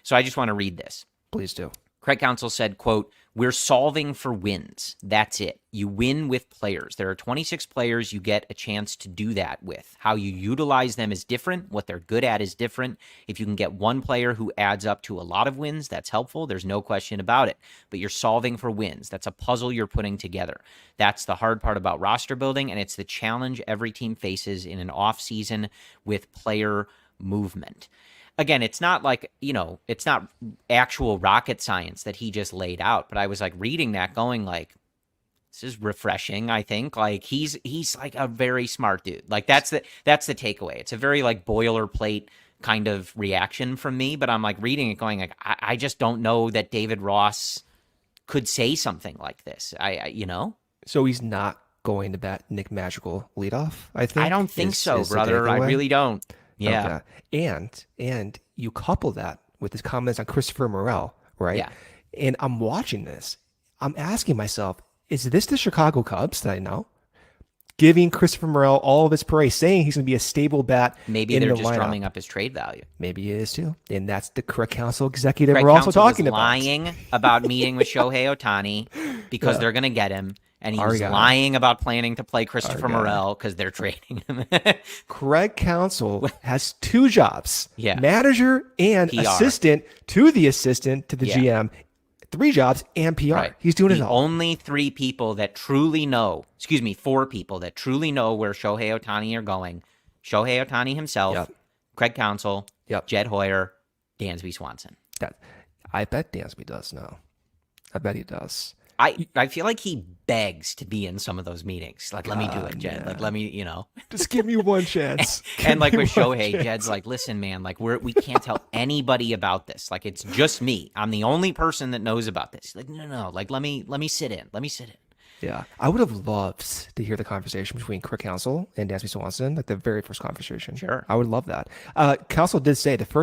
Speaker 1: So I just want to read this.
Speaker 2: Please do.
Speaker 1: Craig Counsell said, quote, "We're solving for wins. That's it. You win with players. There are 26 players you get a chance to do that with. How you utilize them is different. What they're good at is different. If you can get one player who adds up to a lot of wins, that's helpful. There's no question about it. But you're solving for wins. That's a puzzle you're putting together. That's the hard part about roster building, and it's the challenge every team faces in an offseason with player movement." Again, it's not like, it's not actual rocket science that he just laid out, but I was like reading that going like, this is refreshing, I think. Like he's like a very smart dude. Like that's the takeaway. It's a very like boilerplate kind of reaction from me, but I'm like reading it going like, I just don't know that David Ross could say something like this.
Speaker 2: So he's not going to bat Nick Magical leadoff, I think?
Speaker 1: I don't think so, brother. I really don't. Yeah.
Speaker 2: Okay. And you couple that with his comments on Christopher Morel, right?
Speaker 1: Yeah.
Speaker 2: And I'm watching this. I'm asking myself, is this the Chicago Cubs that I know? Giving Christopher Morel all of his praise, saying he's going to be a stable bat.
Speaker 1: Maybe they're just drumming up his trade value.
Speaker 2: Maybe it is too. And that's the Craig Counsell executive we're also talking about.
Speaker 1: Lying about meeting with Shohei Ohtani because they're going to get him. And he's lying about planning to play Christopher Morel because they're trading him.
Speaker 2: Craig Counsell has two jobs.
Speaker 1: Yeah.
Speaker 2: Manager and
Speaker 1: PR.
Speaker 2: Assistant to the GM. 3 jobs and PR.
Speaker 1: Right.
Speaker 2: He's doing it all.
Speaker 1: Only 4 people that truly know where Shohei Ohtani are going. Shohei Ohtani himself, Craig Counsell, Jed Hoyer, Dansby Swanson.
Speaker 2: I bet Dansby does know. I bet he does.
Speaker 1: I feel like he begs to be in some of those meetings. Like, let me do it, Jed.
Speaker 2: Man.
Speaker 1: Like, let me,
Speaker 2: Just give me one chance.
Speaker 1: And like with Shohei, Jed's like, listen, man, like we can't tell anybody about this. Like, it's just me. I'm the only person that knows about this. He's like, no. Like, let me sit in. Let me sit in.
Speaker 2: Yeah. I would have loved to hear the conversation between Craig Counsell and Dansby Swanson, like the very first conversation.
Speaker 1: Sure.
Speaker 2: I would love that. Counsell did say I don't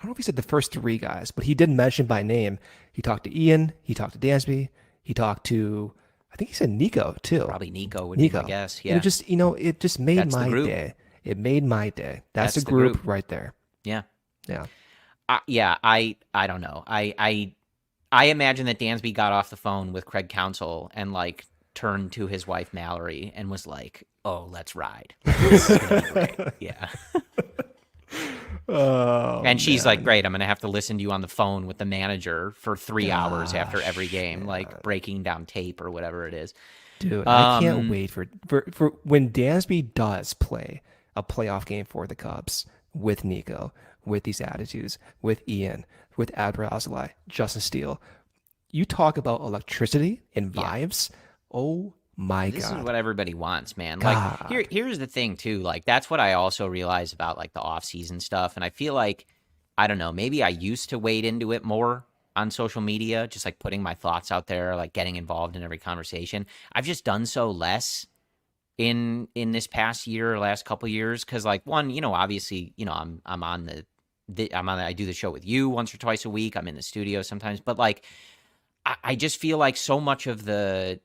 Speaker 2: know if he said the first 3 guys, but he did mention by name. He talked to Ian. He talked to Dansby. He talked to, I think he said Nico too.
Speaker 1: Probably Nico would be my guess. Yeah.
Speaker 2: And it just made my day. It made my day. That's the group right there.
Speaker 1: Yeah.
Speaker 2: Yeah.
Speaker 1: I don't know. I imagine that Dansby got off the phone with Craig Counsell and like turned to his wife Mallory and was like, "Oh, let's ride." This is gonna be great. Yeah. And she's like, "Great, I'm going to have to listen to you on the phone with the manager for 3 hours after every game, like breaking down tape or whatever it is."
Speaker 2: Dude, I can't wait for when Dansby does play a playoff game for the Cubs with Nico, with these attitudes, with Ian, with Adbral, Justin Steele. You talk about electricity and vibes. Oh my God.
Speaker 1: This is what everybody wants, man.
Speaker 2: God.
Speaker 1: Like here's the thing too. Like that's what I also realized about like the off-season stuff. And I feel like, I don't know, maybe I used to wade into it more on social media, just like putting my thoughts out there, like getting involved in every conversation. I've just done so less in this past year or last couple of years. Cause like one, obviously, I'm on I do the show with you once or twice a week. I'm in the studio sometimes, but like, I just feel like so much of the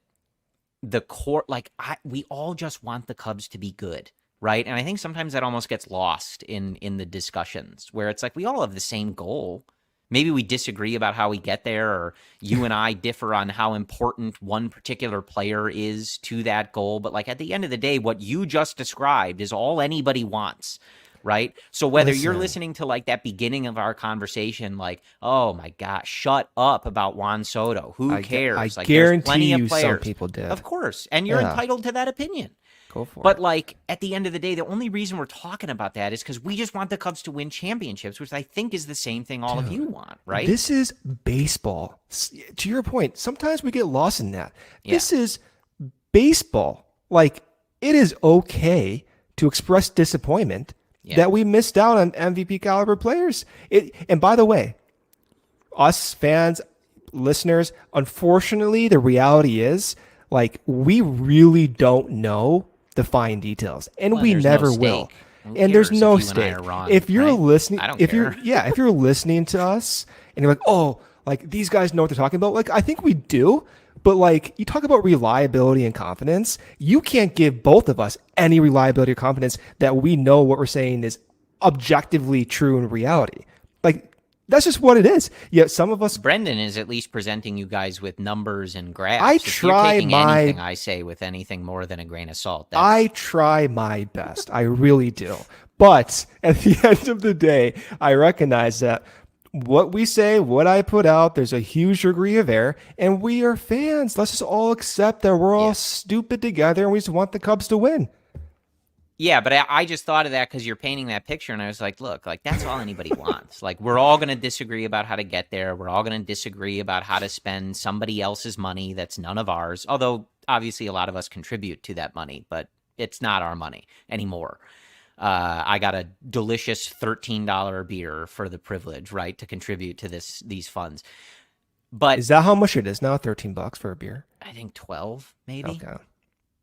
Speaker 1: core, like we all just want the Cubs to be good, right? And I think sometimes that almost gets lost in the discussions where it's like we all have the same goal. Maybe we disagree about how we get there, or you and I differ on how important one particular player is to that goal. But like at the end of the day, what you just described is all anybody wants. right? So whether you're
Speaker 2: Listen.
Speaker 1: listening to like that beginning of our conversation, like, oh my gosh, shut up about Juan Soto. Who
Speaker 2: I
Speaker 1: cares? Like, there's
Speaker 2: guarantee
Speaker 1: plenty of
Speaker 2: you some
Speaker 1: players.
Speaker 2: people did.
Speaker 1: Of course. And you're
Speaker 2: Yeah.
Speaker 1: entitled to that opinion.
Speaker 2: Go for
Speaker 1: But
Speaker 2: it.
Speaker 1: like at the end of the day, the only reason we're talking about that is because we just want the Cubs to win championships, which I think is the same thing all of you want, right?
Speaker 2: This is baseball. To your point, sometimes we get lost in that.
Speaker 1: Yeah.
Speaker 2: This is baseball. Like, it is okay to express disappointment that we missed out on MVP caliber players. And by the way, us fans, listeners, unfortunately, the reality is, like, we really don't know the fine details, and
Speaker 1: Well,
Speaker 2: we
Speaker 1: there's
Speaker 2: never
Speaker 1: no
Speaker 2: will.
Speaker 1: stake. Who
Speaker 2: And there's
Speaker 1: cares
Speaker 2: no
Speaker 1: if you and I
Speaker 2: stake.
Speaker 1: are wrong,
Speaker 2: If you're
Speaker 1: right?
Speaker 2: listening,
Speaker 1: I don't
Speaker 2: if
Speaker 1: care.
Speaker 2: if you're listening to us and you're like, oh, like these guys know what they're talking about, like I think we do. But like you talk about reliability and confidence, you can't give both of us any reliability or confidence that we know what we're saying is objectively true in reality. Like that's just what it is. Yet some of us.
Speaker 1: Brendan is at least presenting you guys with numbers and graphs.
Speaker 2: I
Speaker 1: If you're
Speaker 2: try
Speaker 1: taking
Speaker 2: my-
Speaker 1: anything I say with anything more than a grain of salt.
Speaker 2: I try my best. I really do. But at the end of the day, I recognize that what we say, what I put out, there's a huge degree of error, and we are fans. Let's just all accept that we're all stupid together and we just want the Cubs to win.
Speaker 1: Yeah, but I just thought of that because you're painting that picture, and I was like, look, like that's all anybody wants. Like we're all going to disagree about how to get there. We're all going to disagree about how to spend somebody else's money that's none of ours. Although obviously a lot of us contribute to that money, but it's not our money anymore. I got a delicious $13 beer for the privilege, right, to contribute to these funds. But
Speaker 2: Is that how much it is now? $13 for a beer?
Speaker 1: I think 12, maybe.
Speaker 2: Okay.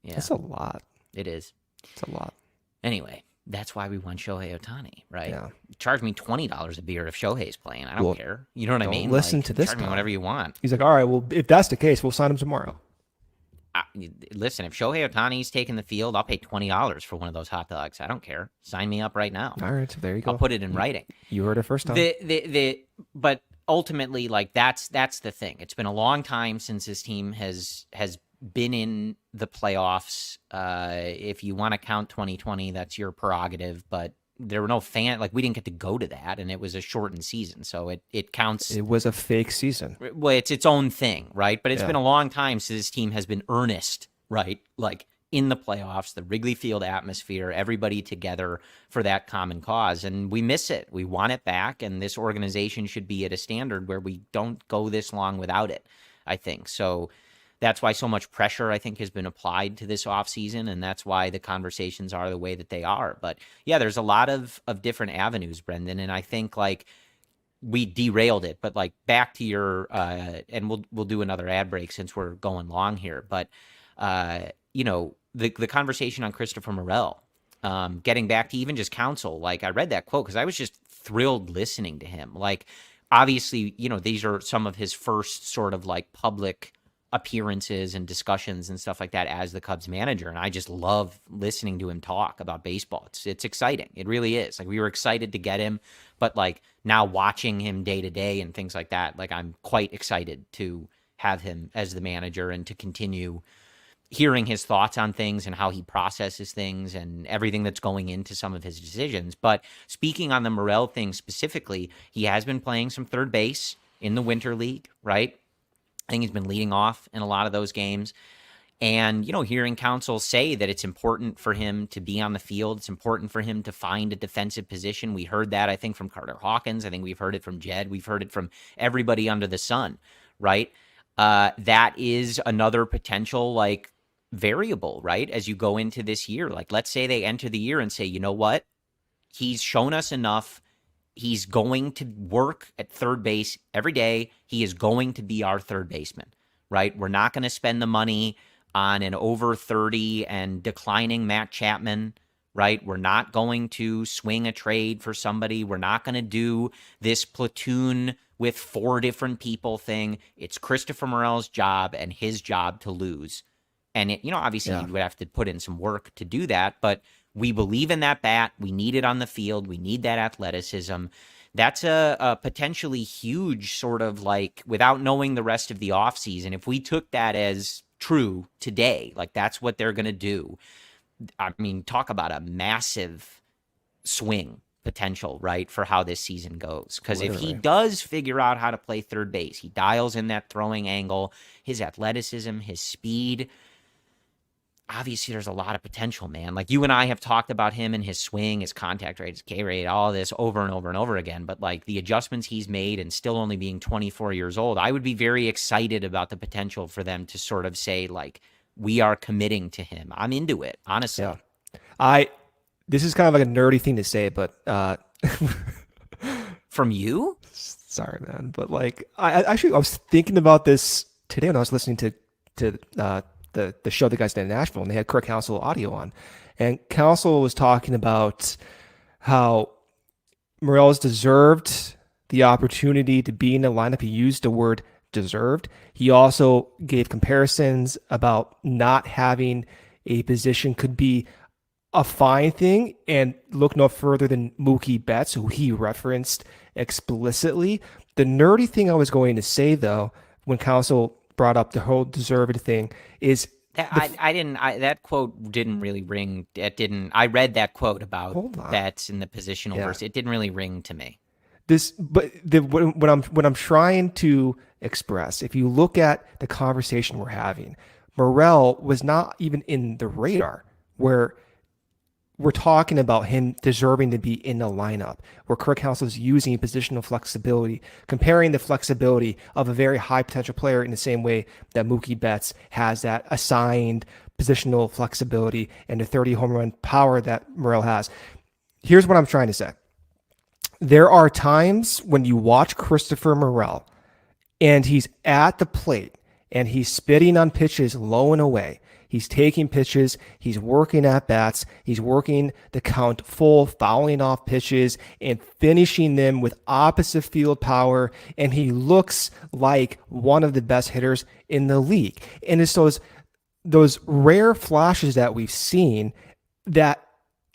Speaker 1: Yeah,
Speaker 2: That's a lot.
Speaker 1: it is.
Speaker 2: It's a lot.
Speaker 1: Anyway, that's why we want Shohei Ohtani, right?
Speaker 2: Yeah.
Speaker 1: Charge me $20 a beer if Shohei's playing. I don't
Speaker 2: Well,
Speaker 1: care. You know what I
Speaker 2: don't
Speaker 1: mean?
Speaker 2: listen
Speaker 1: Like,
Speaker 2: to this
Speaker 1: Charge me
Speaker 2: guy.
Speaker 1: whatever you want.
Speaker 2: He's like, all right, well, if that's the case, we'll sign him tomorrow.
Speaker 1: Listen, if Shohei Ohtani's taking the field, I'll pay $20 for one of those hot dogs. I don't care. Sign me up right now.
Speaker 2: All right, so there you go.
Speaker 1: I'll put it in writing.
Speaker 2: You heard it first time.
Speaker 1: But ultimately, like that's the thing. It's been a long time since this team has been in the playoffs. If you want to count 2020, that's your prerogative. But there were no we didn't get to go to that, and it was a shortened season, so it counts.
Speaker 2: It was a fake season.
Speaker 1: Well, it's its own thing, right? But it's
Speaker 2: Yeah.
Speaker 1: been a long time since this team has been earnest, right? Like in the playoffs, the Wrigley Field atmosphere, everybody together for that common cause. And we miss it. We want it back. And this organization should be at a standard where we don't go this long without it, I think. So that's why so much pressure, I think, has been applied to this offseason. And that's why the conversations are the way that they are. But yeah, there's a lot of different avenues, Brendan. And I think like we derailed it, but like back to your, and we'll do another ad break since we're going long here. But, you know, the conversation on Christopher Morel, getting back to even just Counsell, like I read that quote because I was just thrilled listening to him. Like, obviously, you know, these are some of his first sort of like public appearances and discussions and stuff like that as the Cubs manager. And I just love listening to him talk about baseball. It's exciting. It really is. Like we were excited to get him, but like now watching him day to day and things like that, like I'm quite excited to have him as the manager and to continue hearing his thoughts on things and how he processes things and everything that's going into some of his decisions. But speaking on the Morell thing specifically, he has been playing some third base in the Winter League, right? I think he's been leading off in a lot of those games. And, you know, hearing Counsell say that it's important for him to be on the field, it's important for him to find a defensive position. We heard that, I think, from Carter Hawkins. I think we've heard it from Jed. We've heard it from everybody under the sun, right? That is another potential, like, variable, right? As you go into this year, like, let's say they enter the year and say, you know what? He's shown us enough. He's going to work at third base every day. He is going to be our third baseman, right? We're not going to spend the money on an over 30 and declining Matt Chapman, right? We're not going to swing a trade for somebody. We're not going to do this platoon with 4 different people thing. It's Christopher Morel's job and his job to lose. And, it, you know, obviously you would have to put in some work to do that, but we believe in that bat. We need it on the field. We need that athleticism. That's a potentially huge sort of like, without knowing the rest of the offseason, if we took that as true today, like that's what they're going to do. I mean, talk about a massive swing potential, right, for how this season goes. Because if he
Speaker 2: Literally.
Speaker 1: does figure out how to play third base, he dials in that throwing angle, his athleticism, his speed. Obviously, there's a lot of potential, man. Like you and I have talked about him and his swing, his contact rate, his K rate, all this over and over and over again. But like the adjustments he's made and still only being 24 years old, I would be very excited about the potential for them to sort of say, like, we are committing to him. I'm into it, honestly.
Speaker 2: Yeah. This is kind of like a nerdy thing to say, but
Speaker 1: From you?
Speaker 2: sorry, man. But like, I was thinking about this today when I was listening to the show the guys did in Nashville, and they had Counsell audio on, and Counsell was talking about how Morel has deserved the opportunity to be in the lineup. He used the word deserved. He also gave comparisons about not having a position could be a fine thing, and look no further than Mookie Betts, who he referenced explicitly. The nerdy thing I was going to say, though, when Counsell brought up the whole deserved thing, is
Speaker 1: that quote didn't really ring. It didn't. I read that quote about Betts in the positional verse. It didn't really ring to me.
Speaker 2: What I'm trying to express, if you look at the conversation we're having, Morel was not even in the radar where we're talking about him deserving to be in the lineup, where Kirk Counsell is using positional flexibility, comparing the flexibility of a very high potential player in the same way that Mookie Betts has that assigned positional flexibility and the 30 home run power that Morel has. Here's what I'm trying to say. There are times when you watch Christopher Morel and he's at the plate and he's spitting on pitches low and away. He's taking pitches, he's working at bats, he's working the count full, fouling off pitches, and finishing them with opposite field power, and he looks like one of the best hitters in the league. And it's those rare flashes that we've seen that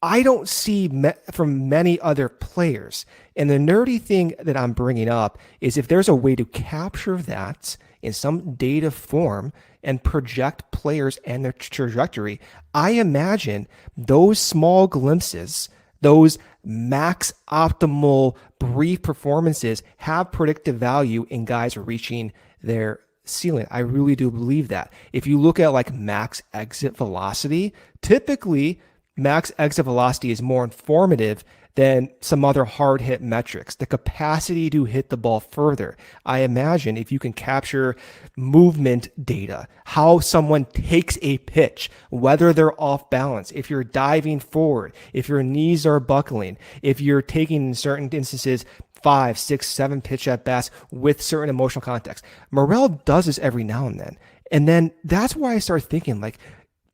Speaker 2: I don't see from many other players. And the nerdy thing that I'm bringing up is if there's a way to capture that in some data form and project players and their trajectory, I imagine those small glimpses, those max optimal brief performances have predictive value in guys reaching their ceiling. I really do believe that. If you look at like max exit velocity, typically max exit velocity is more informative than some other hard hit metrics. The capacity to hit the ball further. I imagine if you can capture movement data, how someone takes a pitch, whether they're off balance, if you're diving forward, if your knees are buckling, if you're taking in certain instances 5, 6, 7 pitch at bats with certain emotional context. Morel does this every now and then. And then that's why I start thinking like,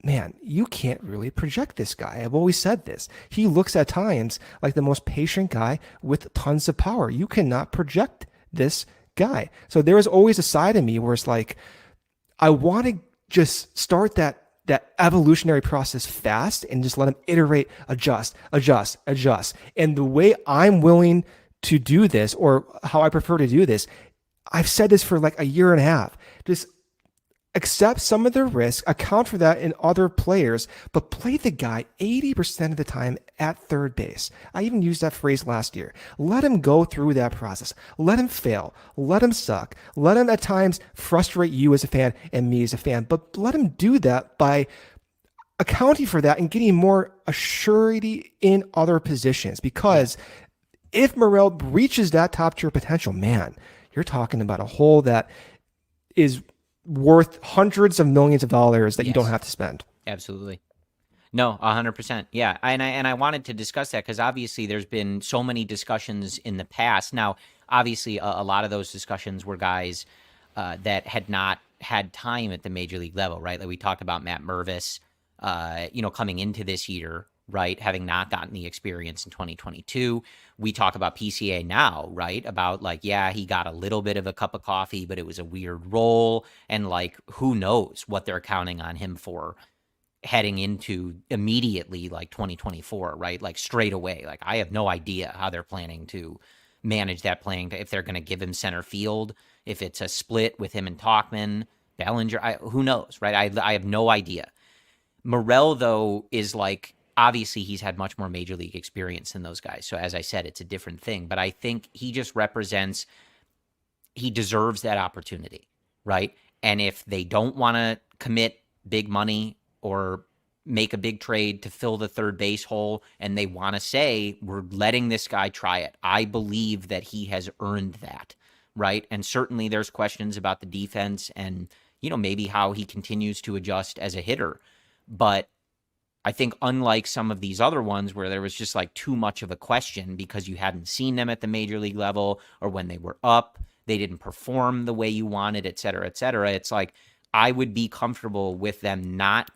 Speaker 2: man, you can't really project this guy. I've always said this. He looks at times like the most patient guy with tons of power. You cannot project this guy. So there is always a side of me where it's like, I want to just start that evolutionary process fast and just let him iterate, adjust. And the way I'm willing to do this, or how I prefer to do this, I've said this for like a year and a half. Just accept some of the risk, account for that in other players, but play the guy 80% of the time at third base. I even used that phrase last year. Let him go through that process. Let him fail. Let him suck. Let him at times frustrate you as a fan and me as a fan, but let him do that by accounting for that and getting more assurity in other positions. Because if Morel reaches that top tier potential, man, you're talking about a hole that is worth hundreds of millions of dollars that you don't have to spend.
Speaker 1: Absolutely. No, 100%. Yeah. And I wanted to discuss that because obviously there's been so many discussions in the past. Now, obviously a lot of those discussions were guys that had not had time at the major league level, right? Like we talked about Matt Mervis, coming into this year, right? Having not gotten the experience in 2022. We talk about PCA now, right? About like, yeah, he got a little bit of a cup of coffee, but it was a weird role. And like, who knows what they're counting on him for heading into immediately like 2024, right? Like straight away. Like I have no idea how they're planning to manage that playing, if they're going to give him center field, if it's a split with him and Tauchman, Bellinger, who knows, right? I have no idea. Morel, though, is like, obviously he's had much more major league experience than those guys. So as I said, it's a different thing. But I think he just represents, he deserves that opportunity, right? And if they don't want to commit big money or make a big trade to fill the third base hole, and they want to say, we're letting this guy try it, I believe that he has earned that, right? And certainly there's questions about the defense and, maybe how he continues to adjust as a hitter. But I think unlike some of these other ones where there was just like too much of a question because you hadn't seen them at the major league level, or when they were up, they didn't perform the way you wanted, et cetera, et cetera. It's like, I would be comfortable with them not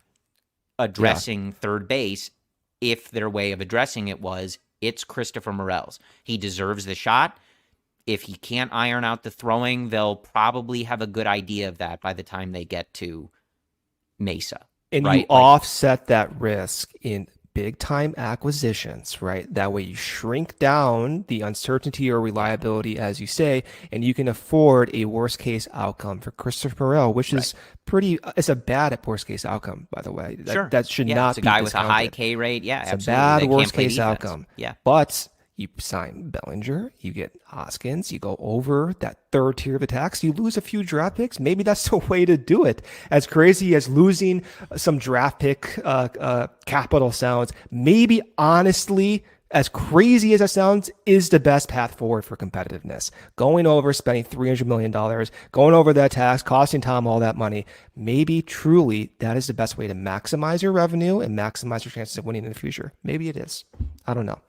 Speaker 1: addressing third base if their way of addressing it was, it's Christopher Morel's. He deserves the shot. If he can't iron out the throwing, they'll probably have a good idea of that by the time they get to Mesa.
Speaker 2: And
Speaker 1: right?
Speaker 2: you offset that risk in big time acquisitions, right? That way you shrink down the uncertainty or reliability, as you say, and you can afford a worst case outcome for Christopher Morel, which is it's a bad worst case outcome, by the way. That should not
Speaker 1: be
Speaker 2: discounted.
Speaker 1: It's a guy with a high K rate. Yeah,
Speaker 2: it's
Speaker 1: absolutely.
Speaker 2: a bad worst case outcome.
Speaker 1: Yeah.
Speaker 2: But you sign Bellinger, you get Hoskins, you go over that third tier of attacks, you lose a few draft picks. Maybe that's the way to do it. As crazy as losing some draft pick capital sounds, maybe honestly, as crazy as that sounds, is the best path forward for competitiveness. Going over, spending $300 million, going over that tax, costing Tom all that money, maybe truly that is the best way to maximize your revenue and maximize your chances of winning in the future. Maybe it is. I don't know.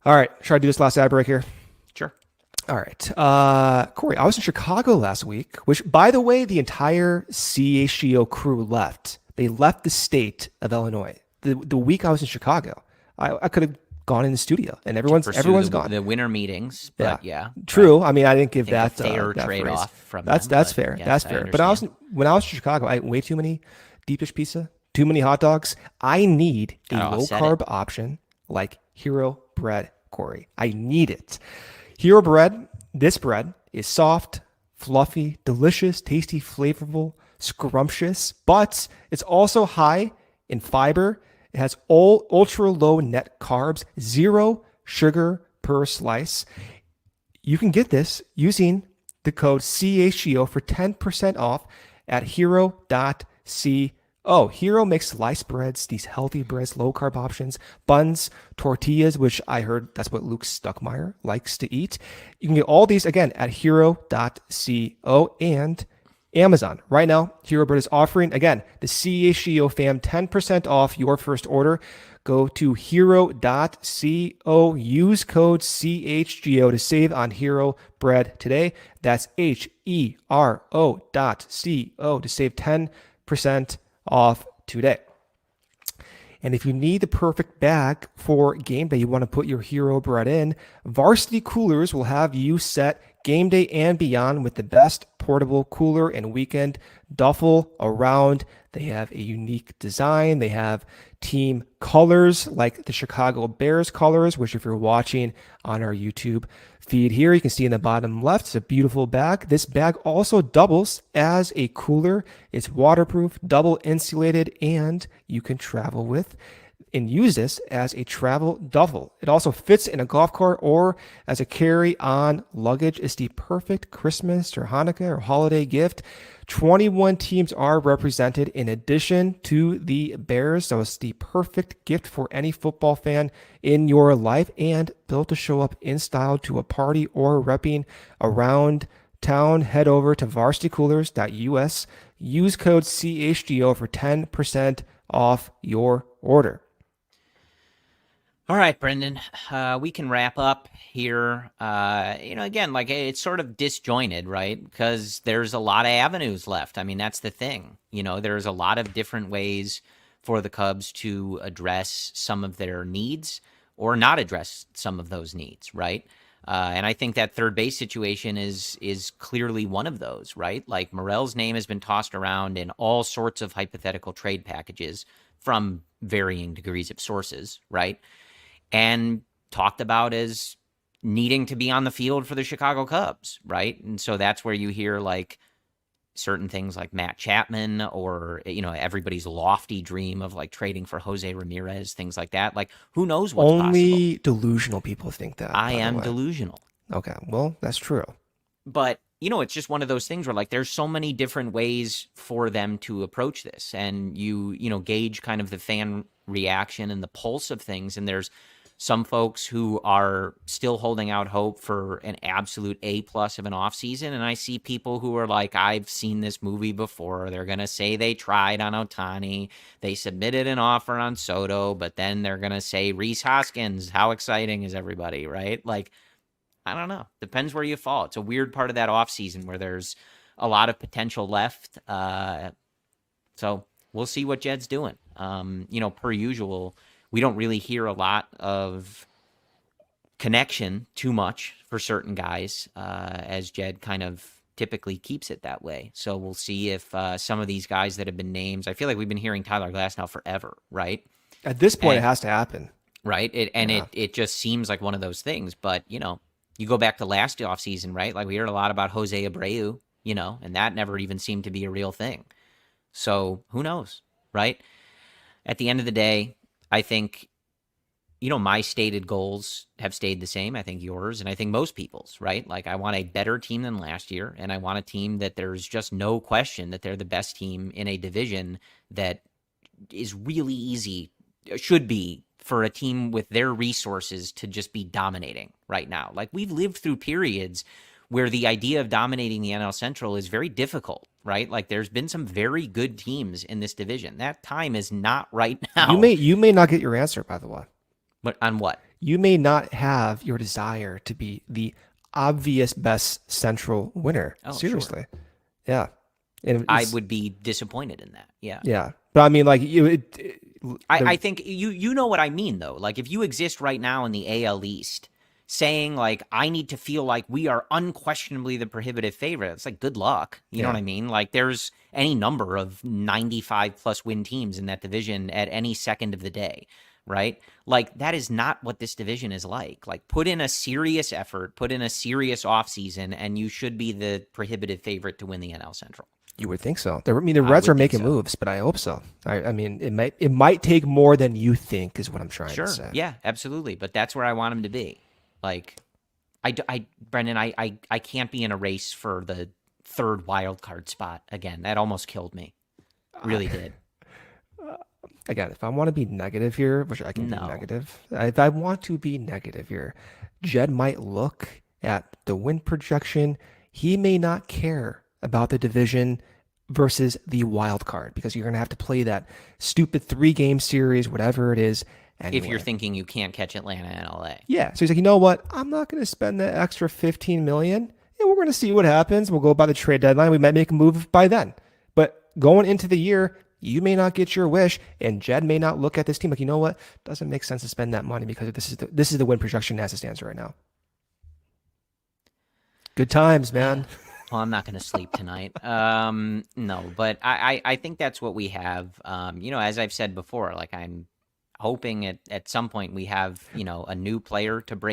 Speaker 2: All right, should I do this last ad break here?
Speaker 1: Sure.
Speaker 2: All right. Corey, I was in Chicago last week, which, by the way, the entire CHGO crew left. They left the state of Illinois. The week I was in Chicago, I could have gone in the studio, and everyone's gone.
Speaker 1: The winter meetings, but
Speaker 2: True. I mean, I didn't give that
Speaker 1: fair
Speaker 2: that
Speaker 1: trade-off from
Speaker 2: that's
Speaker 1: them,
Speaker 2: fair.
Speaker 1: Yes,
Speaker 2: that's fair. But when I was in Chicago, I ate way too many deep dish pizza, too many hot dogs. I need a low carb option like Hero bread, Corey. I need it. Hero bread, this bread is soft, fluffy, delicious, tasty, flavorful, scrumptious, but it's also high in fiber. It has ultra low net carbs, 0 sugar per slice. You can get this using the code CHGO for 10% off at hero.co. Hero makes sliced breads, these healthy breads, low carb options, buns, tortillas, which I heard that's what Luke Stuckmeyer likes to eat. You can get all these again at hero.co and Amazon. Right now, Hero Bread is offering, again, the CHGO fam 10% off your first order. Go to hero.co, use code CHGO to save on Hero Bread today. That's HERO.co to save 10% off today. And if you need the perfect bag for game day, you want to put your Hero Bread in, Varsity Coolers will have you set game day and beyond with the best portable cooler and weekend duffel around. They have a unique design. They have team colors like the Chicago Bears colors, which if you're watching on our YouTube feed here, you can see in the bottom left, it's a beautiful bag. This bag also doubles as a cooler. It's waterproof, double insulated, and you can travel with and use this as a travel duffel. It also fits in a golf cart or as a carry-on luggage. It's the perfect Christmas or Hanukkah or holiday gift. 21 teams are represented in addition to the Bears, so it's the perfect gift for any football fan in your life and built to show up in style to a party or repping around town. Head over to varsitycoolers.us. Use code CHGO for 10% off your order.
Speaker 1: All right, Brendan, we can wrap up here. Again, like it's sort of disjointed, right? Because there's a lot of avenues left. I mean, that's the thing. There's a lot of different ways for the Cubs to address some of their needs or not address some of those needs, right? And I think that third base situation is clearly one of those, right? Like Morell's name has been tossed around in all sorts of hypothetical trade packages from varying degrees of sources, right? And talked about as needing to be on the field for the Chicago Cubs, right? And so that's where you hear like certain things like Matt Chapman or, everybody's lofty dream of like trading for Jose Ramirez, things like that. Like, who knows what's possible?
Speaker 2: Only delusional people think that.
Speaker 1: I
Speaker 2: by the
Speaker 1: am
Speaker 2: way.
Speaker 1: delusional.
Speaker 2: Okay, well, that's true.
Speaker 1: But, it's just one of those things where like there's so many different ways for them to approach this. And you gauge kind of the fan reaction and the pulse of things. And there's some folks who are still holding out hope for an absolute A+ of an offseason. And I see people who are like, I've seen this movie before. They're going to say they tried on Ohtani. They submitted an offer on Soto, but then they're going to say Rhys Hoskins. How exciting is everybody, right? Like, I don't know. Depends where you fall. It's a weird part of that offseason where there's a lot of potential left. So we'll see what Jed's doing. Per usual, we don't really hear a lot of connection too much for certain guys, as Jed kind of typically keeps it that way. So we'll see if some of these guys that have been named, I feel like we've been hearing Tyler Glass now forever, right?
Speaker 2: At this point, it has to happen.
Speaker 1: Right. It just seems like one of those things. But, you go back to last offseason, right? Like we heard a lot about Jose Abreu, and that never even seemed to be a real thing. So who knows, right? At the end of the day, I think, my stated goals have stayed the same. I think yours and I think most people's, right? Like I want a better team than last year, and I want a team that there's just no question that they're the best team in a division that is really easy, should be, for a team with their resources to just be dominating right now. Like we've lived through periods where the idea of dominating the NL Central is very difficult, right? Like there's been some very good teams in this division. That time is not right now.
Speaker 2: You may not get your answer, by the way.
Speaker 1: But on what?
Speaker 2: You may not have your desire to be the obvious best Central winner.
Speaker 1: Oh,
Speaker 2: seriously.
Speaker 1: Sure.
Speaker 2: Yeah. And
Speaker 1: I would be disappointed in that. Yeah.
Speaker 2: Yeah. But I mean, like
Speaker 1: I think you know what I mean, though. Like if you exist right now in the AL East saying like, I need to feel like we are unquestionably the prohibitive favorite, it's like, good luck. You know what I mean? Like there's any number of 95+ win teams in that division at any second of the day, right? Like that is not what this division is like. Like put in a serious effort, put in a serious offseason, and you should be the prohibitive favorite to win the NL Central.
Speaker 2: You would think so. The Reds are making moves, but I hope so. I mean, it might take more than you think, is what I'm trying to say.
Speaker 1: Sure. Yeah, absolutely. But that's where I want them to be. Like, Brendan, I can't be in a race for the third wild card spot again. That almost killed me. Really did.
Speaker 2: Again, if I want to be negative here, which I can be negative, if I want to be negative here, Jed might look at the win projection. He may not care about the division versus the wild card because you're going to have to play that stupid 3-game series, whatever it is. Anyway.
Speaker 1: If you're thinking you can't catch Atlanta and LA.
Speaker 2: Yeah. So he's like, you know what? I'm not going to spend that extra $15 million. Yeah, we're going to see what happens. We'll go by the trade deadline. We might make a move by then. But going into the year, you may not get your wish, and Jed may not look at this team like, you know what? Doesn't make sense to spend that money because this is the win projection as it stands right now. Good times, man.
Speaker 1: Well, I'm not going to sleep tonight. No, but I think that's what we have. As I've said before, like I'm hoping at some point we have, a new player to break